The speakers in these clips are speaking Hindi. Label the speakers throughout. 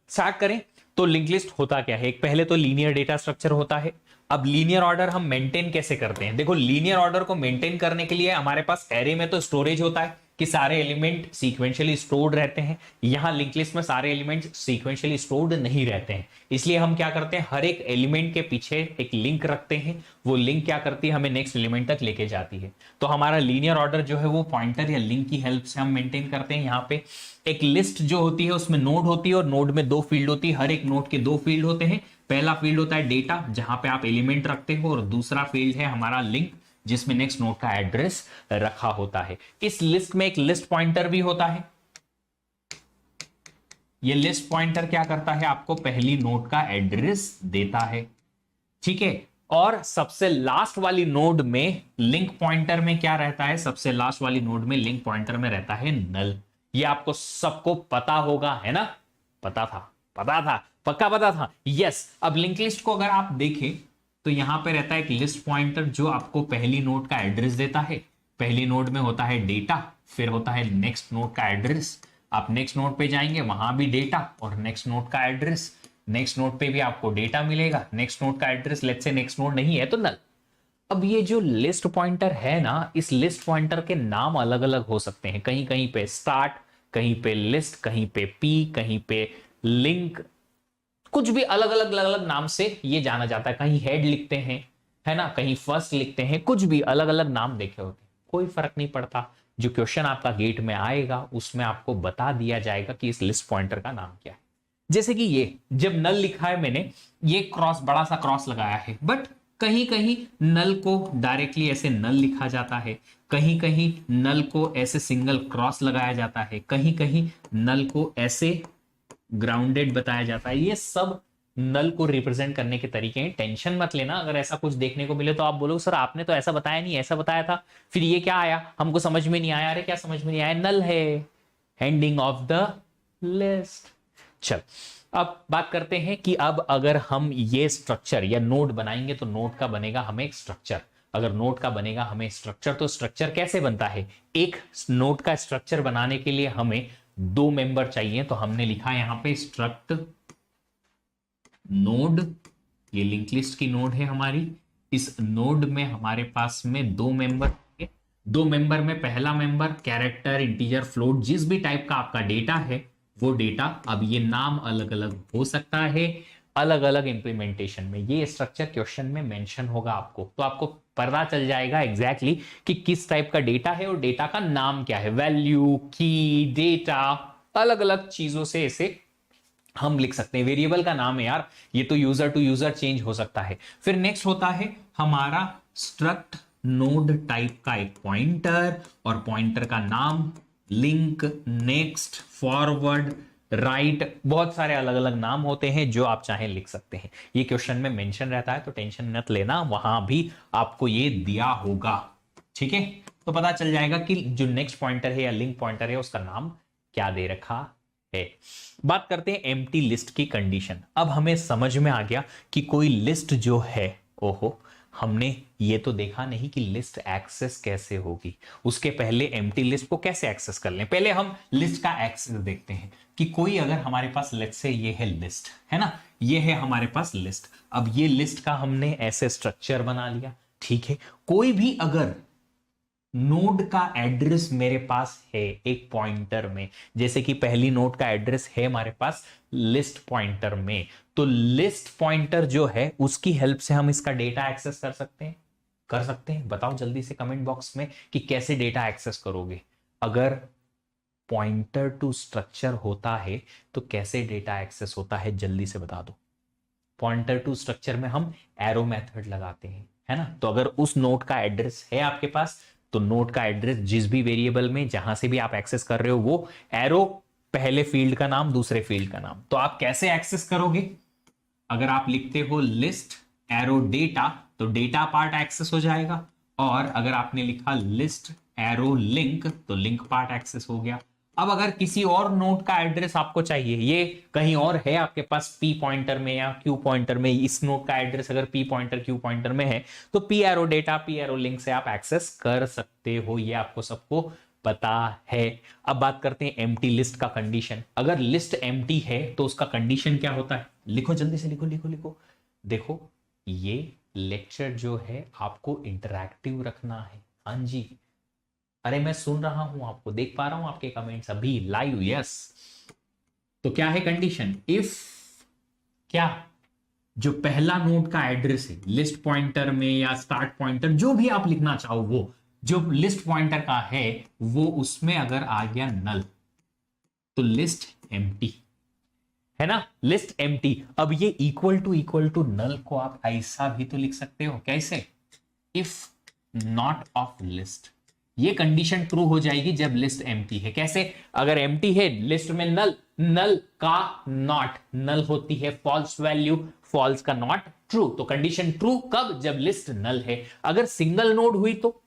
Speaker 1: स्टार्ट करें तो लिंक लिस्ट होता क्या है, एक पहले तो लीनियर डेटा स्ट्रक्चर होता है। अब लीनियर ऑर्डर हम मेंटेन कैसे करते हैं, देखो लीनियर ऑर्डर को मेंटेन करने के लिए हमारे पास एरे में तो स्टोरेज होता है कि सारे एलिमेंट सीक्वेंशियली स्टोर्ड रहते हैं। यहां लिंक लिस्ट में सारे एलिमेंट सीक्वेंशियली स्टोर्ड नहीं रहते हैं, इसलिए हम क्या करते हैं, हर एक एलिमेंट के पीछे एक लिंक रखते हैं। वो लिंक क्या करती है, हमें नेक्स्ट एलिमेंट तक लेके जाती है। तो हमारा लीनियर ऑर्डर जो है वो पॉइंटर या लिंक की हेल्प से हम मेंटेन करते हैं। यहाँ पे एक लिस्ट जो होती है उसमें नोड होती है और नोड में दो फील्ड होती है, हर एक नोड के दो फील्ड होते हैं। पहला फील्ड होता है डेटा जहां पे आप एलिमेंट रखते हो, और दूसरा फील्ड है हमारा लिंक जिसमें नेक्स्ट नोड का एड्रेस रखा होता है। इस लिस्ट में एक लिस्ट पॉइंटर भी होता है। ये लिस्ट पॉइंटर क्या करता है, आपको पहली नोड का एड्रेस देता है, ठीक है। और सबसे लास्ट वाली नोड में लिंक पॉइंटर में क्या रहता है, सबसे लास्ट वाली नोड में लिंक पॉइंटर में रहता है नल। ये आपको सबको पता होगा, है ना, पता था, पता था, पक्का पता था, यस। अब लिंक लिस्ट को अगर आप देखें तो यहां पे रहता है एक लिस्ट पॉइंटर जो आपको पहली नोड का एड्रेस देता है। पहली नोड में होता है डेटा, फिर होता है नेक्स्ट नोड का एड्रेस। आप नेक्स्ट नोड पे जाएंगे वहां भी डेटा और नेक्स्ट नोड का एड्रेस, नेक्स्ट नोड पे भी आपको डेटा मिलेगा, नेक्स्ट नोड का address, let's say next node नहीं है तो नल। अब ये जो लिस्ट पॉइंटर है ना, इस लिस्ट पॉइंटर के नाम अलग अलग हो सकते हैं, कहीं कहीं पे स्टार्ट, कहीं पे लिस्ट, कहीं पे पी, कहीं पे लिंक, कुछ भी अलग अलग अलग अलग नाम से ये जाना जाता है। कहीं हेड लिखते हैं, है ना, कहीं फर्स्ट लिखते हैं, कुछ भी अलग अलग नाम देखे होते हैं, कोई फर्क नहीं पड़ता। जो क्वेश्चन आपका गेट में आएगा उसमें आपको बता दिया जाएगा कि इस लिस्ट पॉइंटर का नाम क्या है। जैसे कि ये जब नल लिखा है मैंने, ये क्रॉस, बड़ा सा क्रॉस लगाया है, बट कहीं कहीं नल को डायरेक्टली ऐसे नल लिखा जाता है, कहीं कहीं नल को ऐसे सिंगल क्रॉस लगाया जाता है, कहीं कहीं नल को ऐसे ग्राउंडेड बताया जाता है। ये सब नल को रिप्रेजेंट करने के तरीके हैं। टेंशन मत लेना अगर ऐसा कुछ देखने को मिले तो आप बोलो सर आपने तो ऐसा बताया नहीं, ऐसा बताया था, फिर ये क्या आया, हमको समझ में नहीं आया। अरे क्या समझ में नहीं आया, नल है, एंडिंग ऑफ द लिस्ट। चल अब बात करते हैं कि अब अगर हम ये स्ट्रक्चर या नोड बनाएंगे तो नोड का बनेगा हमें एक स्ट्रक्चर। अगर नोड का बनेगा हमें स्ट्रक्चर, तो स्ट्रक्चर कैसे बनता है, एक नोड का स्ट्रक्चर बनाने के लिए हमें दो मेंबर चाहिए। तो हमने लिखा यहां पे स्ट्रक्ट नोड, ये लिंक लिस्ट की नोड है हमारी। इस नोड में हमारे पास में दो मेंबर, दो मेंबर में पहला मेंबर कैरेक्टर, इंटीजर, फ्लोट, जिस भी टाइप का आपका डेटा है वो डेटा। अब ये नाम अलग अलग हो सकता है अलग अलग इंप्लीमेंटेशन में, ये स्ट्रक्चर क्वेश्चन में मेंशन होगा आपको, तो आपको पता चल जाएगा एग्जैक्टली कि किस टाइप का डेटा है और डेटा का नाम क्या है। वैल्यू, की, डेटा, अलग अलग चीजों से इसे हम लिख सकते हैं। वेरिएबल का नाम है यार, ये तो यूजर टू यूजर चेंज हो सकता है। फिर नेक्स्ट होता है हमारा स्ट्रक्ट नोड टाइप का एक पॉइंटर, और पॉइंटर का नाम लिंक, नेक्स्ट, फॉरवर्ड, राइट, बहुत सारे अलग अलग नाम होते हैं जो आप चाहे लिख सकते हैं। ये क्वेश्चन में मेंशन रहता है तो टेंशन मत लेना, वहां भी आपको ये दिया होगा, ठीक है। तो पता चल जाएगा कि जो नेक्स्ट पॉइंटर है या लिंक पॉइंटर है उसका नाम क्या दे रखा है। बात करते हैं एम्प्टी लिस्ट की कंडीशन। अब हमें समझ में आ गया कि कोई लिस्ट जो है, ओहो हमने ये तो देखा नहीं कि लिस्ट एक्सेस कैसे होगी। उसके पहले एम्प्टी लिस्ट को कैसे एक्सेस कर लें, पहले हम लिस्ट का एक्सेस देखते हैं कि कोई अगर हमारे पास लेट्स से ये है लिस्ट, है ना, ये है हमारे पास लिस्ट। अब ये लिस्ट का हमने ऐसे स्ट्रक्चर बना लिया, ठीक है। कोई भी अगर नोड का एड्रेस मेरे पास है एक पॉइंटर में, जैसे कि पहली नोड का एड्रेस है हमारे पास लिस्ट पॉइंटर में, तो लिस्ट पॉइंटर जो है उसकी हेल्प से हम इसका डेटा एक्सेस कर सकते हैं, कर सकते हैं। बताओ जल्दी से कमेंट बॉक्स में कि कैसे डेटा एक्सेस करोगे। अगर पॉइंटर टू स्ट्रक्चर होता है तो कैसे डेटा एक्सेस होता है, जल्दी से बता दो। पॉइंटर टू स्ट्रक्चर में हम एरो मेथड लगाते हैं, है ना। तो अगर उस नोड का एड्रेस है आपके पास तो नोड का एड्रेस जिस भी वेरिएबल में जहां से भी आप एक्सेस कर रहे हो वो एरो, पहले फील्ड का नाम, दूसरे फील्ड का नाम। तो आप कैसे एक्सेस करोगे, अगर आप लिखते हो लिस्ट एरो डेटा तो डेटा पार्ट एक्सेस हो जाएगा, और अगर आपने लिखा लिस्ट एरो लिंक तो लिंक पार्ट एक्सेस हो गया। अब अगर किसी और नोड का एड्रेस आपको चाहिए, ये कहीं और है आपके पास पी पॉइंटर में या क्यू पॉइंटर में, इस नोड का एड्रेस अगर पी पॉइंटर क्यू पॉइंटर में है तो P arrow data, P arrow link से आप एक्सेस कर सकते हो। ये आपको सबको पता है। अब बात करते हैं एम्प्टी लिस्ट का कंडीशन। अगर लिस्ट एम्प्टी है तो उसका कंडीशन क्या होता है, लिखो जल्दी से, लिखो लिखो लिखो। देखो ये लेक्चर जो है आपको इंटरैक्टिव रखना है। हाँ जी, अरे मैं सुन रहा हूं आपको, देख पा रहा हूं आपके कमेंट्स अभी लाइव। यस, तो क्या है कंडीशन, इफ क्या, जो पहला नोड का एड्रेस है लिस्ट पॉइंटर में या स्टार्ट पॉइंटर जो भी आप लिखना चाहो, वो जो लिस्ट पॉइंटर का है वो उसमें अगर आ गया नल तो लिस्ट एम्प्टी है ना, लिस्ट एम्प्टी। अब ये इक्वल टू नल को आप ऐसा भी तो लिख सकते हो, कैसे, इफ नॉट ऑफ लिस्ट। ये कंडीशन ट्रू हो जाएगी जब लिस्ट एम्प्टी है। कैसे, अगर एम्प्टी है लिस्ट में नल, नल का नॉट, नल होती है फॉल्स वैल्यू, फॉल्स का नॉट ट्रू। तो कंडीशन ट्रू कब, जब लिस्ट नल है। अगर सिंगल नोड हुई तो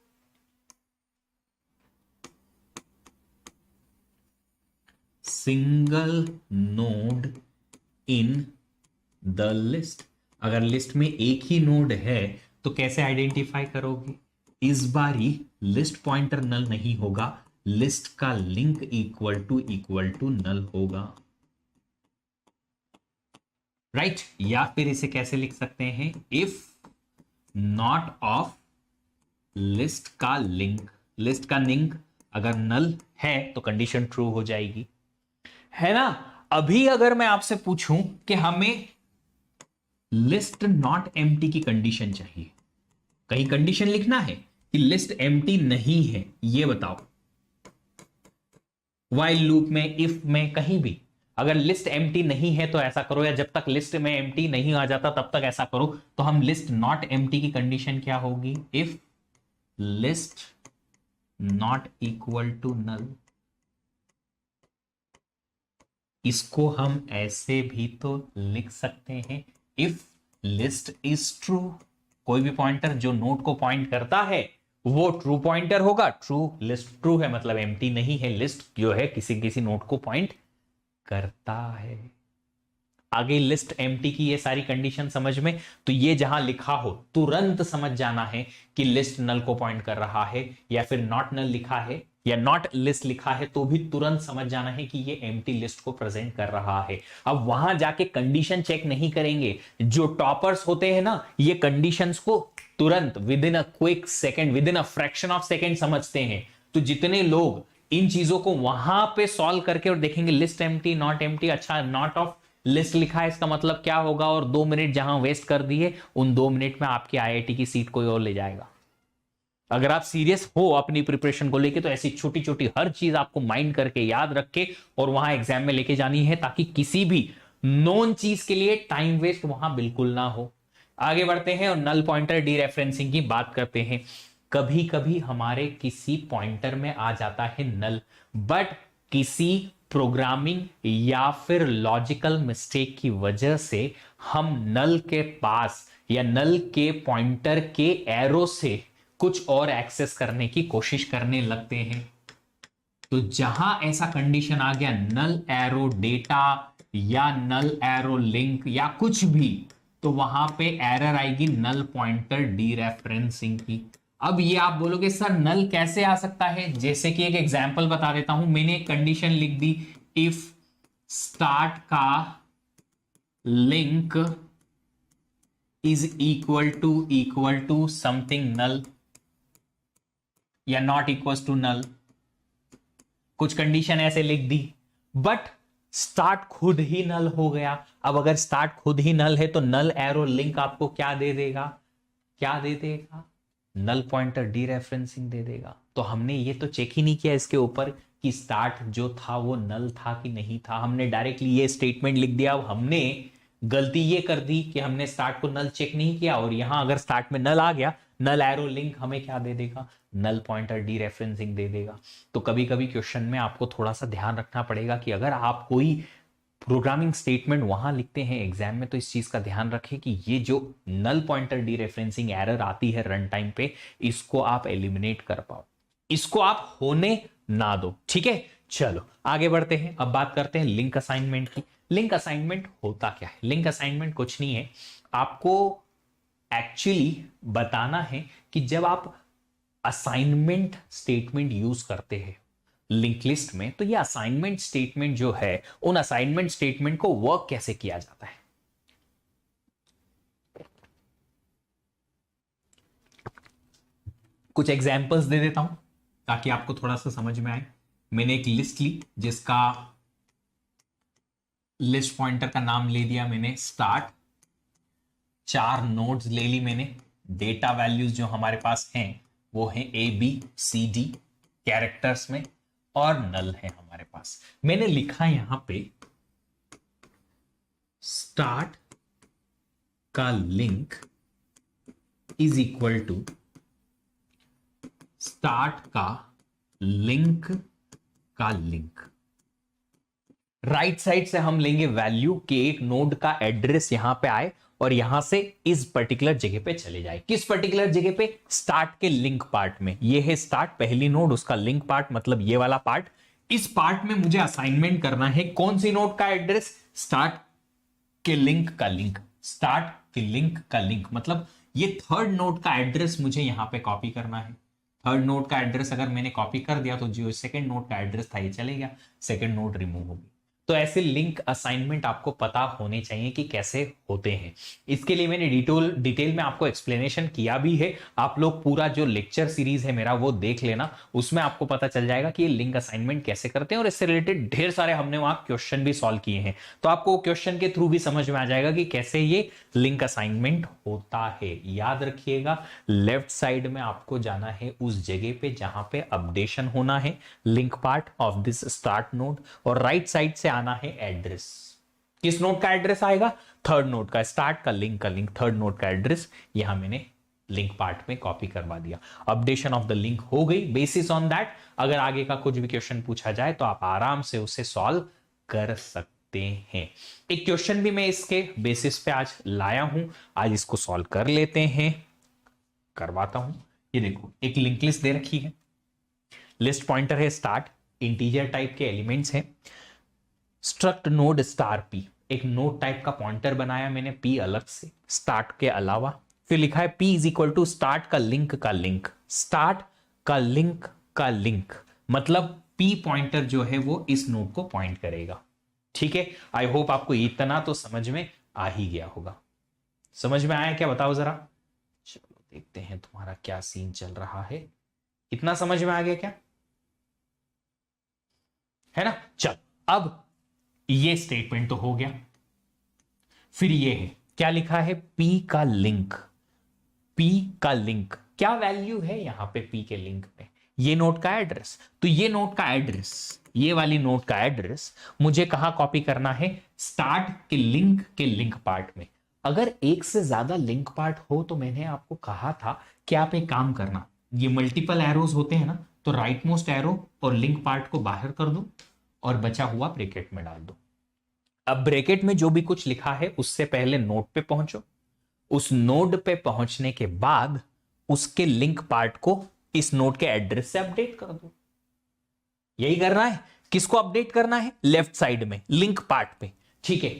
Speaker 1: single node in the list, अगर लिस्ट में एक ही नोड है तो कैसे आइडेंटिफाई करोगे, इस बारी लिस्ट पॉइंटर नल नहीं होगा, लिस्ट का लिंक इक्वल टू नल होगा, राइट। या फिर इसे कैसे लिख सकते हैं, इफ नॉट ऑफ लिस्ट का लिंक, लिस्ट का लिंक अगर नल है तो कंडीशन ट्रू हो जाएगी, है ना। अभी अगर मैं आपसे पूछूं कि हमें लिस्ट नॉट एम्प्टी की कंडीशन चाहिए, कहीं कंडीशन लिखना है कि लिस्ट एम्प्टी नहीं है, ये बताओ। व्हाइल लूप में, इफ में, कहीं भी अगर लिस्ट एम्प्टी नहीं है तो ऐसा करो, या जब तक लिस्ट में एम्प्टी नहीं आ जाता तब तक ऐसा करो। तो हम लिस्ट नॉट एम्प्टी की कंडीशन क्या होगी, if list not equal to null. इसको हम ऐसे भी तो लिख सकते हैं, इफ लिस्ट इज ट्रू। कोई भी पॉइंटर जो नोड को पॉइंट करता है वो ट्रू पॉइंटर होगा, ट्रू, लिस्ट ट्रू है मतलब एम्प्टी नहीं है, लिस्ट जो है किसी किसी नोड को पॉइंट करता है। आगे लिस्ट एम्प्टी की ये सारी कंडीशन समझ में, तो ये जहां लिखा हो तुरंत समझ जाना है कि लिस्ट नल को पॉइंट कर रहा है, या फिर नॉट नल लिखा है या नॉट लिस्ट लिखा है तो भी तुरंत समझ जाना है कि ये एम्प्टी लिस्ट को प्रेजेंट कर रहा है। अब वहां जाके कंडीशन चेक नहीं करेंगे, जो टॉपर्स होते हैं ना ये कंडीशंस को तुरंत with in a quick second, with in a fraction of second समझते हैं। तो जितने लोग इन चीजों को वहां पे सॉल्व करके और देखेंगे लिस्ट एम्प्टी नॉट एम्प्टी, अच्छा नॉट ऑफ लिस्ट लिखा है इसका मतलब क्या होगा, और 2 मिनट जहां वेस्ट कर दिए उन 2 मिनट में आपकी आईआईटी की सीट कोई और ले जाएगा। अगर आप सीरियस हो अपनी प्रिपरेशन को लेके तो ऐसी छोटी छोटी हर चीज आपको माइंड करके याद रख के और वहां एग्जाम में लेके जानी है, ताकि किसी भी नॉन चीज के लिए टाइम वेस्ट वहां बिल्कुल ना हो। आगे बढ़ते हैं और नल पॉइंटर डीरेफरेंसिंग की बात करते हैं। कभी कभी हमारे किसी पॉइंटर में आ जाता है नल, बट किसी प्रोग्रामिंग या फिर लॉजिकल मिस्टेक की वजह से हम नल के पास या नल के पॉइंटर के एरो से कुछ और एक्सेस करने की कोशिश करने लगते हैं। तो जहां ऐसा कंडीशन आ गया, नल एरो डेटा या नल एरो लिंक या कुछ भी, तो वहां पे एरर आएगी नल पॉइंटर डीरेफरेंसिंग की। अब ये आप बोलोगे सर नल कैसे आ सकता है, जैसे कि एक एग्जांपल बता देता हूं। मैंने एक कंडीशन लिख दी, इफ स्टार्ट का link is equal to something null या नॉट इक्वल टू नल, कुछ कंडीशन ऐसे लिख दी, बट स्टार्ट खुद ही नल हो गया। अब अगर स्टार्ट खुद ही नल है तो नल एरो लिंक आपको क्या दे देगा, क्या दे देगा, नल पॉइंटर डीरेफरेंसिंग दे देगा। तो हमने ये तो चेक ही नहीं किया इसके ऊपर कि स्टार्ट जो था वो नल था कि नहीं था, हमने डायरेक्टली ये स्टेटमेंट लिख दिया। अब हमने गलती ये कर दी कि हमने स्टार्ट को नल चेक नहीं किया, और यहां अगर स्टार्ट में नल आ गया, नल एरो लिंक हमें क्या दे देगा, नल पॉइंटर डीरेफरेंसिंग दे देगा। तो कभी कभी क्वेश्चन में आपको थोड़ा सा ध्यान रखना पड़ेगा कि अगर आप कोई प्रोग्रामिंग स्टेटमेंट वहां लिखते हैं एग्जाम में, तो इस चीज का ध्यान रखें कि ये जो नल पॉइंटर डीरेफरेंसिंग एरर आती है रन टाइम पे, इसको आप एलिमिनेट कर पाओ, इसको आप होने ना दो, ठीक है। चलो आगे बढ़ते हैं, अब बात करते हैं लिंक असाइनमेंट की। लिंक असाइनमेंट होता क्या है, लिंक असाइनमेंट कुछ नहीं है, आपको एक्चुअली बताना है कि जब आप असाइनमेंट स्टेटमेंट यूज करते हैं लिंक लिस्ट में, तो ये असाइनमेंट स्टेटमेंट जो है, उन असाइनमेंट स्टेटमेंट को वर्क कैसे किया जाता है। कुछ एग्जांपल्स दे देता हूं ताकि आपको थोड़ा सा समझ में आए। मैंने एक लिस्ट ली जिसका लिस्ट पॉइंटर का नाम ले दिया मैंने स्टार्ट, 4 नोड्स ले ली मैंने, डेटा वैल्यूज जो हमारे पास हैं वो है A B C D characters में, और नल है हमारे पास। मैंने लिखा यहां पे स्टार्ट का link is equal to start का लिंक का लिंक। राइट साइड से हम लेंगे वैल्यू कि एक नोड का एड्रेस यहां पे आए और यहां से इस पर्टिकुलर जगह पे चले जाए। किस पर्टिकुलर जगह पे? स्टार्ट के लिंक पार्ट में। ये है स्टार्ट पहली नोड, उसका लिंक पार्ट मतलब ये वाला पार्ट। इस पार्ट में मुझे असाइनमेंट करना है कौन सी नोड का एड्रेस? स्टार्ट के लिंक का लिंक। स्टार्ट के लिंक का लिंक मतलब ये थर्ड नोड का एड्रेस मुझे यहां पे कॉपी करना है। थर्ड नोड का एड्रेस अगर मैंने कॉपी कर दिया तो जो सेकंड नोड का एड्रेस था ये चले गया, सेकंड नोड रिमूव हो गई। तो ऐसे लिंक असाइनमेंट आपको पता होने चाहिए कि कैसे होते हैं। इसके लिए मैंने डिटेल में आपको एक्सप्लेनेशन किया भी है। आप लोग पूरा जो लेक्चर सीरीज है मेरा वो देख लेना, उसमें आपको पता चल जाएगा कि ये लिंक असाइनमेंट कैसे करते हैं, और इससे रिलेटेड ढेर सारे हमने वहां क्वेश्चन भी सॉल्व किए हैं। तो आपको क्वेश्चन के थ्रू भी समझ में आ जाएगा कि कैसे ये लिंक असाइनमेंट होता है। याद रखिएगा, लेफ्ट साइड में आपको जाना है उस जगह पे जहां पे अपडेशन होना है link part of this start node, और राइट साइड से आना है एड्रेस। किस नोड का एड्रेस आएगा? थर्ड नोड का। स्टार्ट का लिंक थर्ड नोड का एड्रेस यहां मैंने लिंक पार्ट में कॉपी करवा दिया। अपडेशन ऑफ द लिंक हो गई। बेसिस ऑन दैट अगर आगे का कुछ भी क्वेश्चन पूछा जाए तो आप आराम से उसे सॉल्व कर सकते हैं। एक क्वेश्चन भी मैं इसके बेसिस पे आज लाया हूं, आज इसको सॉल्व कर लेते हैं, करवाता हूं। ये देखो, एक लिंक लिस्ट दे रखी है, लिस्ट पॉइंटर है स्टार्ट, इंटीजर टाइप के एलिमेंट्स हैं, स्ट्रक्ट नोड स्टार पी, एक नोड टाइप का पॉइंटर बनाया मैंने पी अलग से स्टार्ट के अलावा। फिर लिखा है P is equal to start का लिंक का लिंक। स्टार्ट का लिंक का लिंक मतलब पी पॉइंटर जो है वो इस नोड को पॉइंट करेगा। ठीक है, आई होप आपको इतना तो समझ में आ ही गया होगा। समझ में आया क्या? बताओ जरा। चलो देखते हैं तुम्हारा क्या सीन चल रहा है। इतना समझ में आ गया क्या? है ना? चल, अब ये स्टेटमेंट तो हो गया। फिर ये है, क्या लिखा है? पी का लिंक। पी का लिंक क्या वैल्यू है यहां पे पी के लिंक में? ये नोड का एड्रेस। तो ये नोड का एड्रेस, ये वाली नोड का एड्रेस मुझे कहां कॉपी करना है? स्टार्ट के लिंक पार्ट में। अगर एक से ज्यादा लिंक पार्ट हो तो मैंने आपको कहा था कि आप एक काम करना, ये मल्टीपल एरोज होते हैं ना, तो राइट मोस्ट एरो और लिंक पार्ट को बाहर कर दो और बचा हुआ ब्रैकेट में डाल दो। अब ब्रैकेट में जो भी कुछ लिखा है उससे पहले नोड पे पहुंचो, उस नोड पे पहुंचने के बाद उसके लिंक पार्ट को इस नोड के एड्रेस से अपडेट कर दो। यही करना है। किसको अपडेट करना है? लेफ्ट साइड में लिंक पार्ट पे। ठीक है,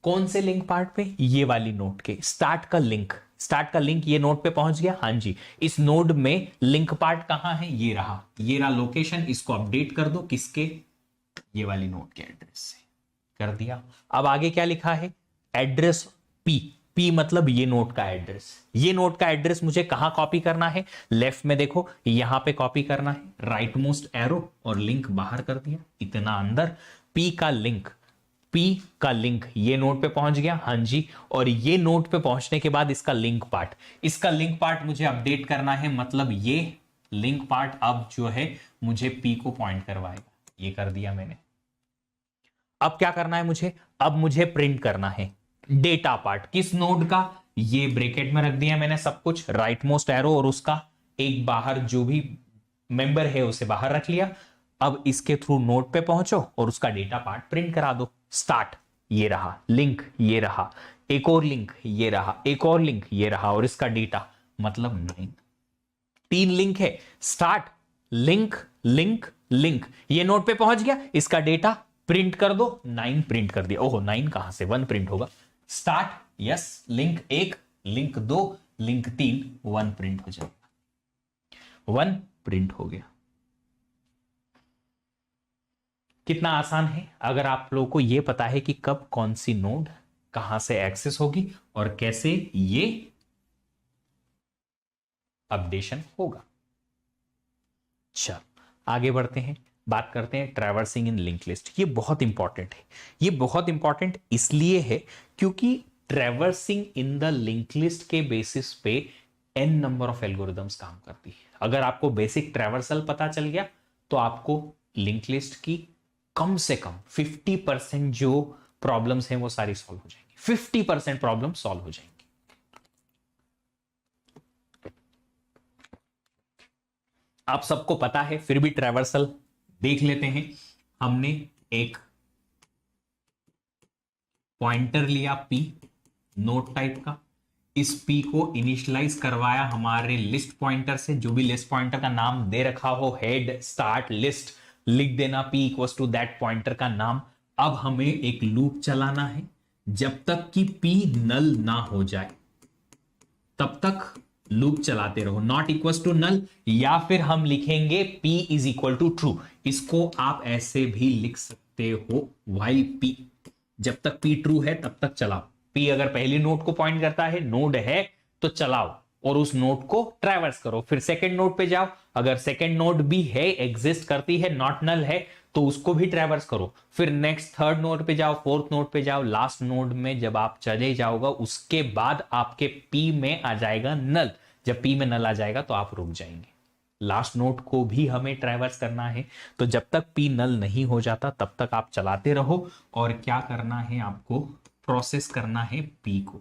Speaker 1: कौन से लिंक पार्ट पे? ये वाली नोड के स्टार्ट का लिंक। स्टार्ट का लिंक ये नोड पे पहुंच गया। हाँ जी, इस नोड में लिंक पार्ट कहां है? ये रहा लोकेशन। इसको अपडेट कर दो किसके? ये वाली नोड के एड्रेस से। कर दिया। अब आगे क्या लिखा है? Address P. पी मतलब ये नोड का एड्रेस। ये नोड का एड्रेस मुझे कहां कॉपी करना है? लेफ्ट में देखो, यहां पे कॉपी करना है। राइट मोस्ट एरो और लिंक बाहर कर दिया, इतना अंदर। पी का लिंक, पी का लिंक ये नोड पे पहुंच गया। हाँ जी, और ये नोड पे पहुंचने के बाद इसका लिंक पार्ट, इसका लिंक पार्ट मुझे अपडेट करना है। मतलब ये लिंक पार्ट अब जो है मुझे पी को पॉइंट करवाएगा। ये कर दिया मैंने। अब क्या करना है मुझे? अब मुझे प्रिंट करना है डेटा पार्ट। किस नोड का? ये ब्रैकेट में रख दिया मैंने सब कुछ, राइट मोस्ट एरो और उसका एक बाहर जो भी मेंबर है उसे बाहर रख लिया। अब इसके थ्रू नोड पे पहुंचो और उसका डेटा पार्ट प्रिंट करा दो। स्टार्ट ये रहा, लिंक ये रहा, एक और लिंक ये रहा, एक और लिंक ये रहा, और इसका डेटा मतलब 9। 3 लिंक है। Start, link, link, link. ये नोड पे पहुंच गया, इसका डेटा प्रिंट कर दो। 9 प्रिंट कर दिया। ओहो, 9 कहां से? 1 प्रिंट होगा। Start, yes, link 1, link 2, link 3, 1 print हो जाएगा। 1 प्रिंट हो गया। कितना आसान है अगर आप लोगों को यह पता है कि कब कौन सी नोड कहां से एक्सेस होगी और कैसे ये अपडेशन होगा। चल आगे बढ़ते हैं, बात करते हैं ट्रैवर्सिंग इन लिंक लिस्ट। ये बहुत इंपॉर्टेंट है। ये बहुत इंपॉर्टेंट इसलिए है क्योंकि traversing in the link list के बेसिस पे n नंबर ऑफ एल्गोरिदम्स काम करती है। अगर आपको बेसिक ट्रैवर्सल पता चल गया तो आपको लिंक लिस्ट की कम से कम 50% जो प्रॉब्लम्स हैं वो सारी सॉल्व हो जाएंगी। 50% प्रॉब्लम सॉल्व हो जाएंगी। आप सबको पता है, फिर भी ट्रैवर्सल देख लेते हैं। हमने एक पॉइंटर लिया p नोड टाइप का, इस p को इनिशियलाइज करवाया हमारे लिस्ट पॉइंटर से। जो भी लिस्ट पॉइंटर का नाम दे रखा हो, हेड स्टार्ट लिस्ट, लिख देना p equals to that pointer का नाम। अब हमें एक लूप चलाना है, जब तक कि p नल ना हो जाए तब तक लूप चलाते रहो। नॉट इक्वल्स टू नल, या फिर हम लिखेंगे p is equal to true. इसको आप ऐसे भी लिख सकते हो, while p, जब तक p ट्रू है तब तक चलाओ। p अगर पहली नोड को पॉइंट करता है, नोड है, तो चलाओ और उस नोड को ट्रैवर्स करो। फिर सेकंड नोड पे जाओ, अगर सेकंड नोड भी है, एग्जिस्ट करती है, नॉट नल है, तो उसको भी ट्रैवर्स करो। फिर नेक्स्ट थर्ड नोड पे जाओ, फोर्थ नोड पे जाओ, लास्ट नोड में जब आप चले जाओगे उसके बाद आपके p में आ जाएगा नल। जब p में नल आ जाएगा तो आप रुक जाएंगे। लास्ट नोड को भी हमें ट्रैवर्स करना है, तो जब तक p नल नहीं हो जाता तब तक आप चलाते रहो। और क्या करना है, आपको प्रोसेस करना है p को।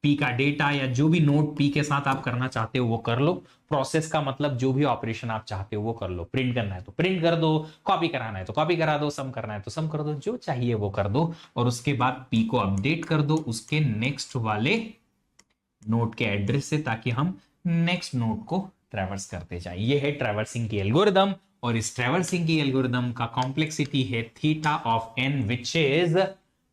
Speaker 1: p का डेटा या जो भी नोड p के साथ आप करना चाहते हो वो कर लो। प्रोसेस का मतलब जो भी ऑपरेशन आप चाहते हो वो कर लो। प्रिंट करना है तो प्रिंट कर दो, कॉपी कराना है तो कॉपी करा दो, सम करना है तो सम कर दो, जो चाहिए वो कर दो। और उसके बाद p को अपडेट कर दो उसके नेक्स्ट वाले नोड के एड्रेस से, ताकि हम नेक्स्ट नोड को ट्रैवर्स करते जाएं। ये है ट्रैवर्सिंग की एल्गोरिदम, और इस ट्रैवर्सिंग की एल्गोरिदम का कॉम्प्लेक्सिटी है theta of n, which is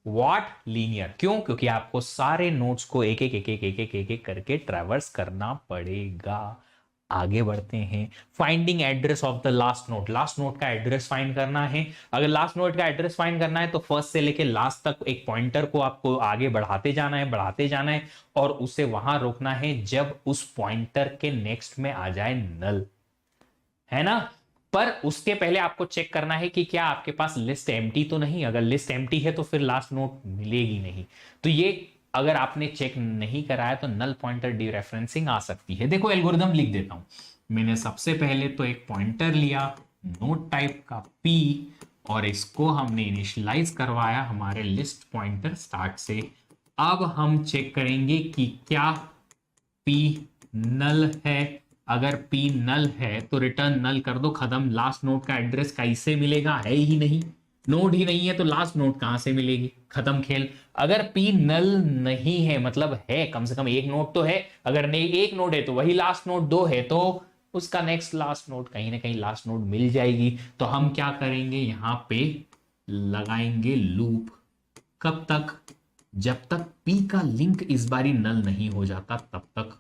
Speaker 1: what, linear. क्यों? क्योंकि आपको सारे नोड्स को एक एक एक एक एक एक एक एक करके ट्रैवर्स करना पड़ेगा। आगे बढ़ते हैं, finding address of the last node. Last node का एड्रेस फाइंड करना है। अगर लास्ट नोड का एड्रेस फाइंड करना है तो फर्स्ट से लेके लास्ट तक एक पॉइंटर को आपको आगे बढ़ाते जाना है, बढ़ाते जाना है, और उसे वहां रोकना है जब उस पॉइंटर के नेक्स्ट में आ जाए नल, है ना। पर उसके पहले आपको चेक करना है कि क्या आपके पास लिस्ट एम्प्टी तो नहीं। अगर लिस्ट एम्प्टी है तो फिर लास्ट नोड मिलेगी नहीं। तो ये अगर आपने चेक नहीं कराया तो नल पॉइंटर डीरेफरेंसिंग आ सकती है। देखो एल्गोरिदम लिख देता हूं। मैंने सबसे पहले तो एक पॉइंटर लिया नोड टाइप का p, और इसको हमने इनिशियलाइज करवाया हमारे लिस्ट पॉइंटर स्टार्ट से। अब हम चेक करेंगे कि क्या p नल है। अगर p नल है तो रिटर्न नल कर दो, खत्म। लास्ट नोड का एड्रेस कैसे मिलेगा, है ही नहीं, नोड ही नहीं है तो लास्ट नोड कहां से मिलेगी, खत्म खेल। अगर p नल नहीं है, मतलब है कम से कम एक नोड तो है, अगर नहीं एक नोड है तो वही लास्ट नोड, दो है तो उसका नेक्स्ट लास्ट नोड, कहीं ना कहीं लास्ट नोड मिल जाएगी। तो हम क्या करेंगे, यहां पे लगाएंगे लूप। कब तक, जब तक p का लिंक इस बारी नल नहीं हो जाता तब तक,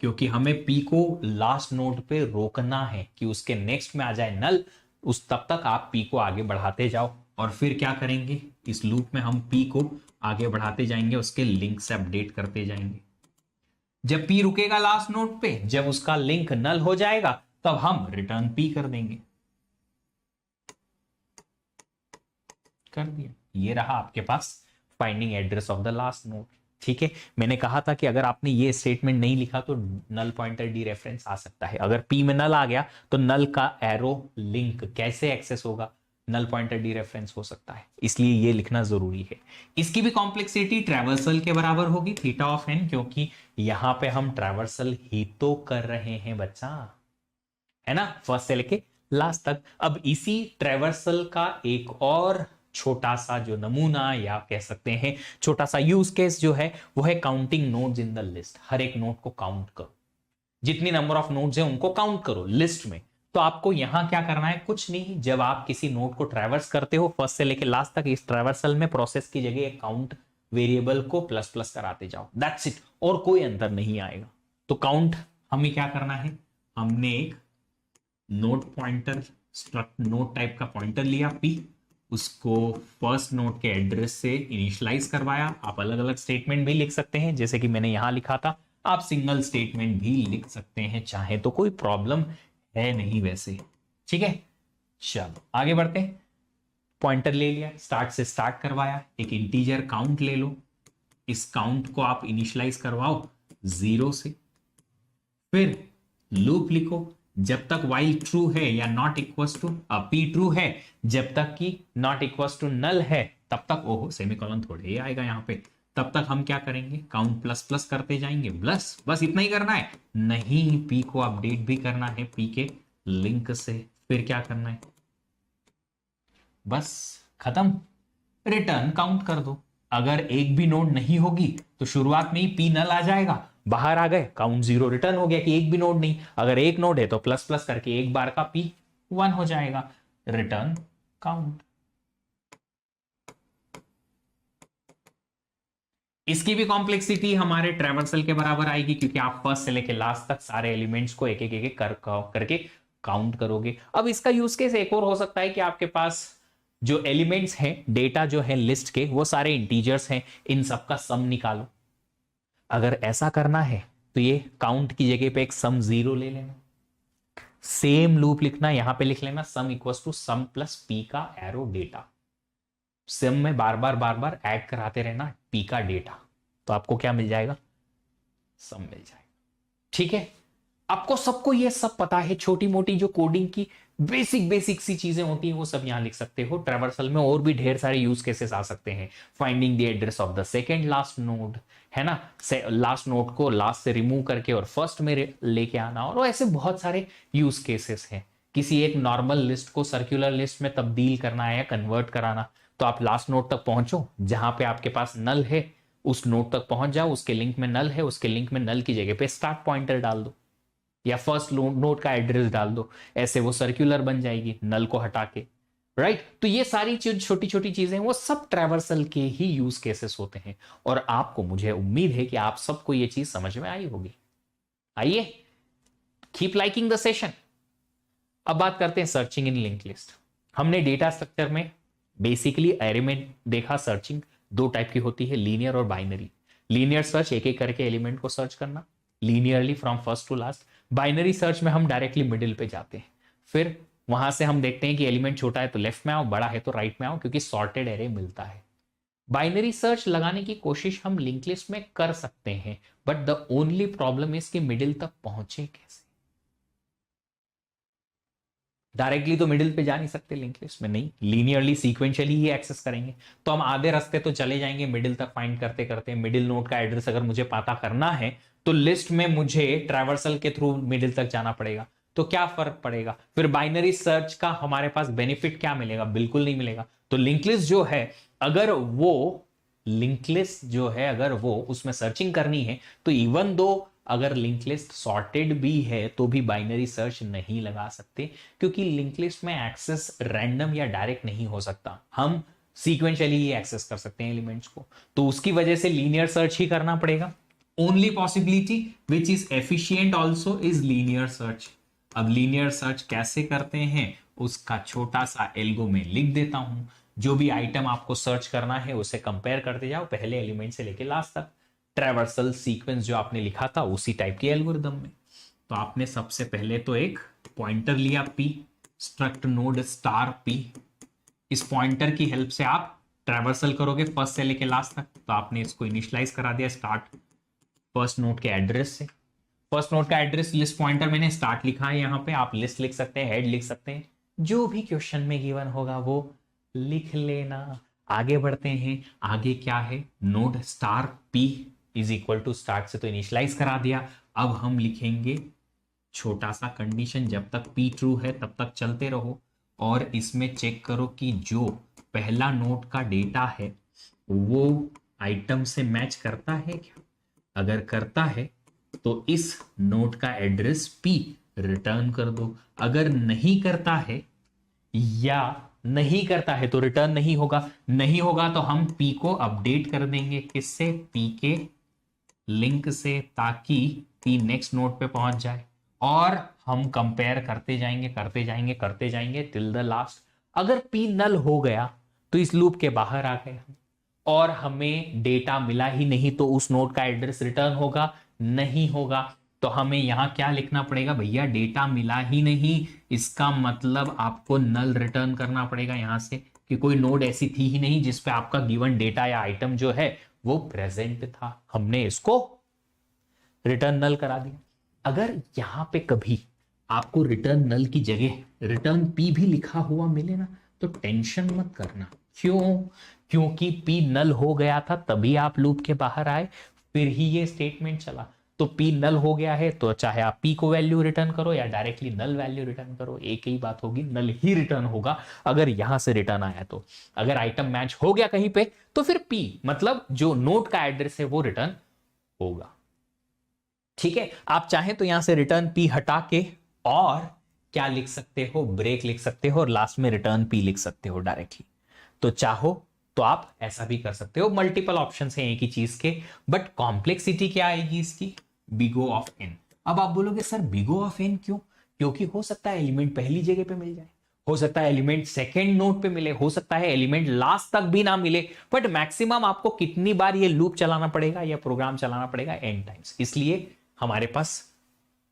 Speaker 1: क्योंकि हमें p को लास्ट नोड पे रोकना है कि उसके नेक्स्ट में आ जाए नल। उस तब तक आप p को आगे बढ़ाते जाओ। और फिर क्या करेंगे, इस लूप में हम p को आगे बढ़ाते जाएंगे, उसके लिंक से अपडेट करते जाएंगे। जब p रुकेगा लास्ट नोड पे, जब उसका लिंक नल हो जाएगा, तब हम रिटर्न p कर देंगे। कर दिया। ये रहा आपके पास finding address of the last node. ठीक है, मैंने कहा था कि अगर आपने ये स्टेटमेंट नहीं लिखा तो नल पॉइंटर डी रेफरेंस आ सकता है। अगर p में नल आ गया तो नल का एरो लिंक कैसे एक्सेस होगा, नल पॉइंटर डी रेफरेंस हो सकता है, इसलिए ये लिखना जरूरी है। इसकी भी कॉम्प्लेक्सिटी ट्रैवर्सल के बराबर होगी थीटा ऑफ n, क्योंकि यहां पे हम ट्रैवर्सल ही तो कर रहे हैं बच्चा, है ना, फर्स्ट से लेके लास्ट तक। अब इसी ट्रैवर्सल का एक और छोटा सा जो नमूना या कह सकते हैं छोटा सा यूज केस जो है वो है counting nodes in the list. हर एक नोड को काउंट करो, जितनी नंबर ऑफ नोड्स है उनको काउंट करो लिस्ट में। तो आपको यहां क्या करना है, कुछ नहीं, जब आप किसी नोड को ट्रैवर्स करते हो फर्स्ट से लेके लास्ट तक, इस ट्रैवर्सल में प्रोसेस की जगह एक काउंट वेरिएबल को प्लस प्लस कराते जाओ, दैट्स इट, और कोई अंतर नहीं आएगा। तो काउंट हमें क्या करना है, हमने एक node pointer, struct node type का पॉइंटर लिया p, उसको फर्स्ट नोड के एड्रेस से इनिशियलाइज करवाया। आप अलग अलग स्टेटमेंट भी लिख सकते हैं, जैसे कि मैंने यहां लिखा था, आप सिंगल स्टेटमेंट भी लिख सकते हैं चाहे तो, कोई प्रॉब्लम है नहीं वैसे। ठीक है, चलो आगे बढ़ते हैं। पॉइंटर ले लिया, स्टार्ट से स्टार्ट करवाया, एक इंटीजर काउंट ले लो, इस काउंट को आप इनिशियलाइज करवाओ 0 से, फिर लूप लिखो जब तक वाइल ट्रू है या not equals to P true है, जब तक कि नॉट इक्वल्स टू नल है तब तक, ओहो सेमीकोलन थोड़े ही आएगा यहां पे, तब तक हम क्या करेंगे, काउंट प्लस प्लस करते जाएंगे, प्लस, बस इतना ही करना है, नहीं पी को अपडेट भी करना है पी के लिंक से, फिर क्या करना है, बस खत्म, रिटर्न काउंट कर दो। अगर एक भी नोड नहीं होगी तो शुरुआत में ही पी नल आ जाएगा, बाहर आ गए काउंट 0, रिटर्न हो गया कि एक भी नोड नहीं। अगर एक नोड है तो प्लस प्लस करके एक बार का पी 1 हो जाएगा, रिटर्न काउंट। इसकी भी कॉम्प्लेक्सिटी हमारे ट्रैवर्सल के बराबर आएगी, क्योंकि आप फर्स्ट से लेके लास्ट तक सारे एलिमेंट्स को एक एक करके काउंट करोगे। अब इसका यूज केस एक और हो सकता है कि आपके पास जो एलिमेंट्स हैं, डेटा जो है लिस्ट के, वो सारे इंटीजर्स हैं, इन सबका सम निकालो। अगर ऐसा करना है तो ये काउंट की जगह पे एक सम 0 ले लेना, सेम लूप लिखना, यहां पे लिख लेना sum equals to sum plus P का एरो डेटा, सम में बार बार ऐड कराते रहना पी का डेटा, तो आपको क्या मिल जाएगा, सम मिल जाएगा। ठीक है, आपको सबको ये सब पता है, छोटी मोटी जो कोडिंग की बेसिक सी चीजें होती हैं वो सब यहां लिख सकते हो। ट्रैवर्सल में और भी ढेर सारे यूज केसेस आ सकते हैं, finding the address of the second last node, है ना, लास्ट नोड को लास्ट से रिमूव करके और फर्स्ट में लेके आना, और ऐसे बहुत सारे यूज केसेस हैं। किसी एक नॉर्मल लिस्ट को सर्कुलर लिस्ट में तब्दील करना है या कन्वर्ट कराना, तो आप लास्ट नोड तक पहुंचो, जहां पे आपके पास नल है उस नोड तक पहुंच जाओ, उसके लिंक में नल है, उसके लिंक में नल की जगह पे स्टार्ट पॉइंटर डाल दो या फर्स्ट नोड का एड्रेस डाल दो, ऐसे वो सर्कुलर बन जाएगी नल को हटा के, राइट। तो ये सारी छोटी छोटी चीजें वो सब ट्रैवर्सल के ही यूज केसेस होते हैं, और आपको, मुझे उम्मीद है कि आप सबको ये चीज समझ में आई होगी। आइए, कीप लाइकिंग द सेशन। अब बात करते हैं सर्चिंग इन लिंक लिस्ट। हमने डेटा स्ट्रक्चर में बेसिकली एरे में देखा, सर्चिंग दो टाइप की होती है, लीनियर और बाइनरी। लीनियर सर्च एक एक करके एलिमेंट को सर्च करना linearly from first to last. Binary search में हम डायरेक्टली मिडिल पे जाते हैं, फिर वहां से हम देखते हैं कि एलिमेंट छोटा है तो लेफ्ट में आओ, बड़ा है तो राइट में आओ, क्योंकि सॉर्टेड एरे मिलता है। बाइनरी सर्च लगाने की कोशिश हम लिंक लिस्ट में कर सकते हैं, but the only problem is कि मिडिल तक पहुंचे कैसे। डायरेक्टली तो मिडिल पे जा नहीं सकते लिंक लिस्ट में, नहीं, लीनियरली सीक्वेंशियली ही एक्सेस करेंगे, तो हम आधे रास्ते तो चले जाएंगे मिडिल तक फाइंड करते करते। मिडिल नोड का एड्रेस अगर मुझे पता करना है तो लिस्ट में मुझे ट्रैवर्सल के थ्रू मिडिल तक जाना पड़ेगा, तो क्या फर्क पड़ेगा फिर। बाइनरी सर्च का हमारे पास बेनिफिट क्या मिलेगा, बिल्कुल नहीं मिलेगा। तो लिंक लिस्ट जो है, अगर वो लिंक लिस्ट जो है अगर वो उसमें सर्चिंग करनी है, तो इवन दो अगर लिंक लिस्ट सॉर्टेड भी है तो भी बाइनरी सर्च नहीं लगा सकते, क्योंकि लिंक लिस्ट में एक्सेस रैंडम या डायरेक्ट नहीं हो सकता, हम सीक्वेंशियली ही एक्सेस कर सकते हैं एलिमेंट्स को, तो उसकी वजह से लीनियर सर्च ही करना पड़ेगा। Only possibility which is efficient also is linear search. अब लीनियर सर्च कैसे करते हैं उसका छोटा सा एल्गो में लिख देता हूं। जो भी आइटम आपको सर्च करना है उसे कंपेयर करते जाओ पहले एलिमेंट से लेके लास्ट तक, ट्रैवर्सल सीक्वेंस जो आपने लिखा था उसी टाइप के एल्गोरिदम में। तो आपने सबसे पहले तो एक पॉइंटर लिया p, struct node star p। इस पॉइंटर की हेल्प से आप ट्रैवर्सल करोगे फर्स्ट से लेके लास्ट तक, तो आपने इसको इनिशियलाइज करा दिया स्टार्ट फर्स्ट नोड के एड्रेस से। फर्स्ट नोड का एड्रेस लिस्ट पॉइंटर मैंने स्टार्ट लिखा है, यहाँ पे आप लिस्ट लिख सकते हैं, हेड लिख सकते हैं, जो भी क्वेश्चन में गिवन होगा वो लिख लेना। आगे बढ़ते हैं, आगे क्या है, node star p is equal to start से तो इनिशियलाइज करा दिया। अब हम लिखेंगे छोटा सा कंडीशन, जब तक p ट्रू है तब तक चलते रहो, और इसमें चेक करो कि जो पहला नोड का डेटा है वो आइटम से मैच करता है क्या। अगर करता है तो इस नोड का एड्रेस p रिटर्न कर दो, अगर नहीं करता है या नहीं करता है तो रिटर्न नहीं होगा, नहीं होगा तो हम p को अपडेट कर देंगे, किससे, p के लिंक से, ताकि p नेक्स्ट नोड पे पहुंच जाए। और हम कंपेयर करते जाएंगे टिल द लास्ट। अगर पी नल हो गया तो इस लूप के बाहर आ गए हम, और हमें डेटा मिला ही नहीं, तो उस नोड का एड्रेस रिटर्न होगा नहीं होगा। तो हमें यहां क्या लिखना पड़ेगा भैया, डेटा मिला ही नहीं, इसका मतलब आपको नल रिटर्न करना पड़ेगा यहां से, कि कोई नोड ऐसी थी ही नहीं जिसपे आपका गिवन डेटा या आइटम जो है वो प्रेजेंट था, हमने इसको रिटर्न नल करा दिया। अगर यहां पे कभी आपको रिटर्न नल की जगह रिटर्न पी भी लिखा हुआ मिले ना, तो टेंशन मत करना। क्यों? क्योंकि पी नल हो गया था तभी आप लूप के बाहर आए, फिर ही ये स्टेटमेंट चला। तो पी नल हो गया है तो चाहे आप पी को वैल्यू रिटर्न करो या डायरेक्टली नल वैल्यू रिटर्न करो, एक ही बात होगी, नल ही रिटर्न होगा अगर यहां से रिटर्न आया तो। अगर आइटम मैच हो गया कहीं पे तो फिर पी मतलब जो नोड का एड्रेस है वो रिटर्न होगा। ठीक है, आप चाहें तो यहां से रिटर्न पी हटा के और क्या लिख सकते हो, ब्रेक लिख सकते हो और लास्ट में रिटर्न पी लिख सकते हो डायरेक्टली। तो चाहो तो आप ऐसा भी कर सकते हो, मल्टीपल ऑप्शन हैं एक ही चीज के। बट कॉम्प्लेक्सिटी क्या आएगी इसकी, बिगो ऑफ एन। अब आप बोलोगे सर बिगो ऑफ एन क्यों? क्योंकि हो सकता है एलिमेंट पहली जगह पे मिल जाए, हो सकता है एलिमेंट सेकेंड नोड पे मिले, हो सकता है एलिमेंट लास्ट तक भी ना मिले, बट मैक्सिमम आपको कितनी बार ये लूप चलाना पड़ेगा या प्रोग्राम चलाना पड़ेगा, एन टाइम्स। इसलिए हमारे पास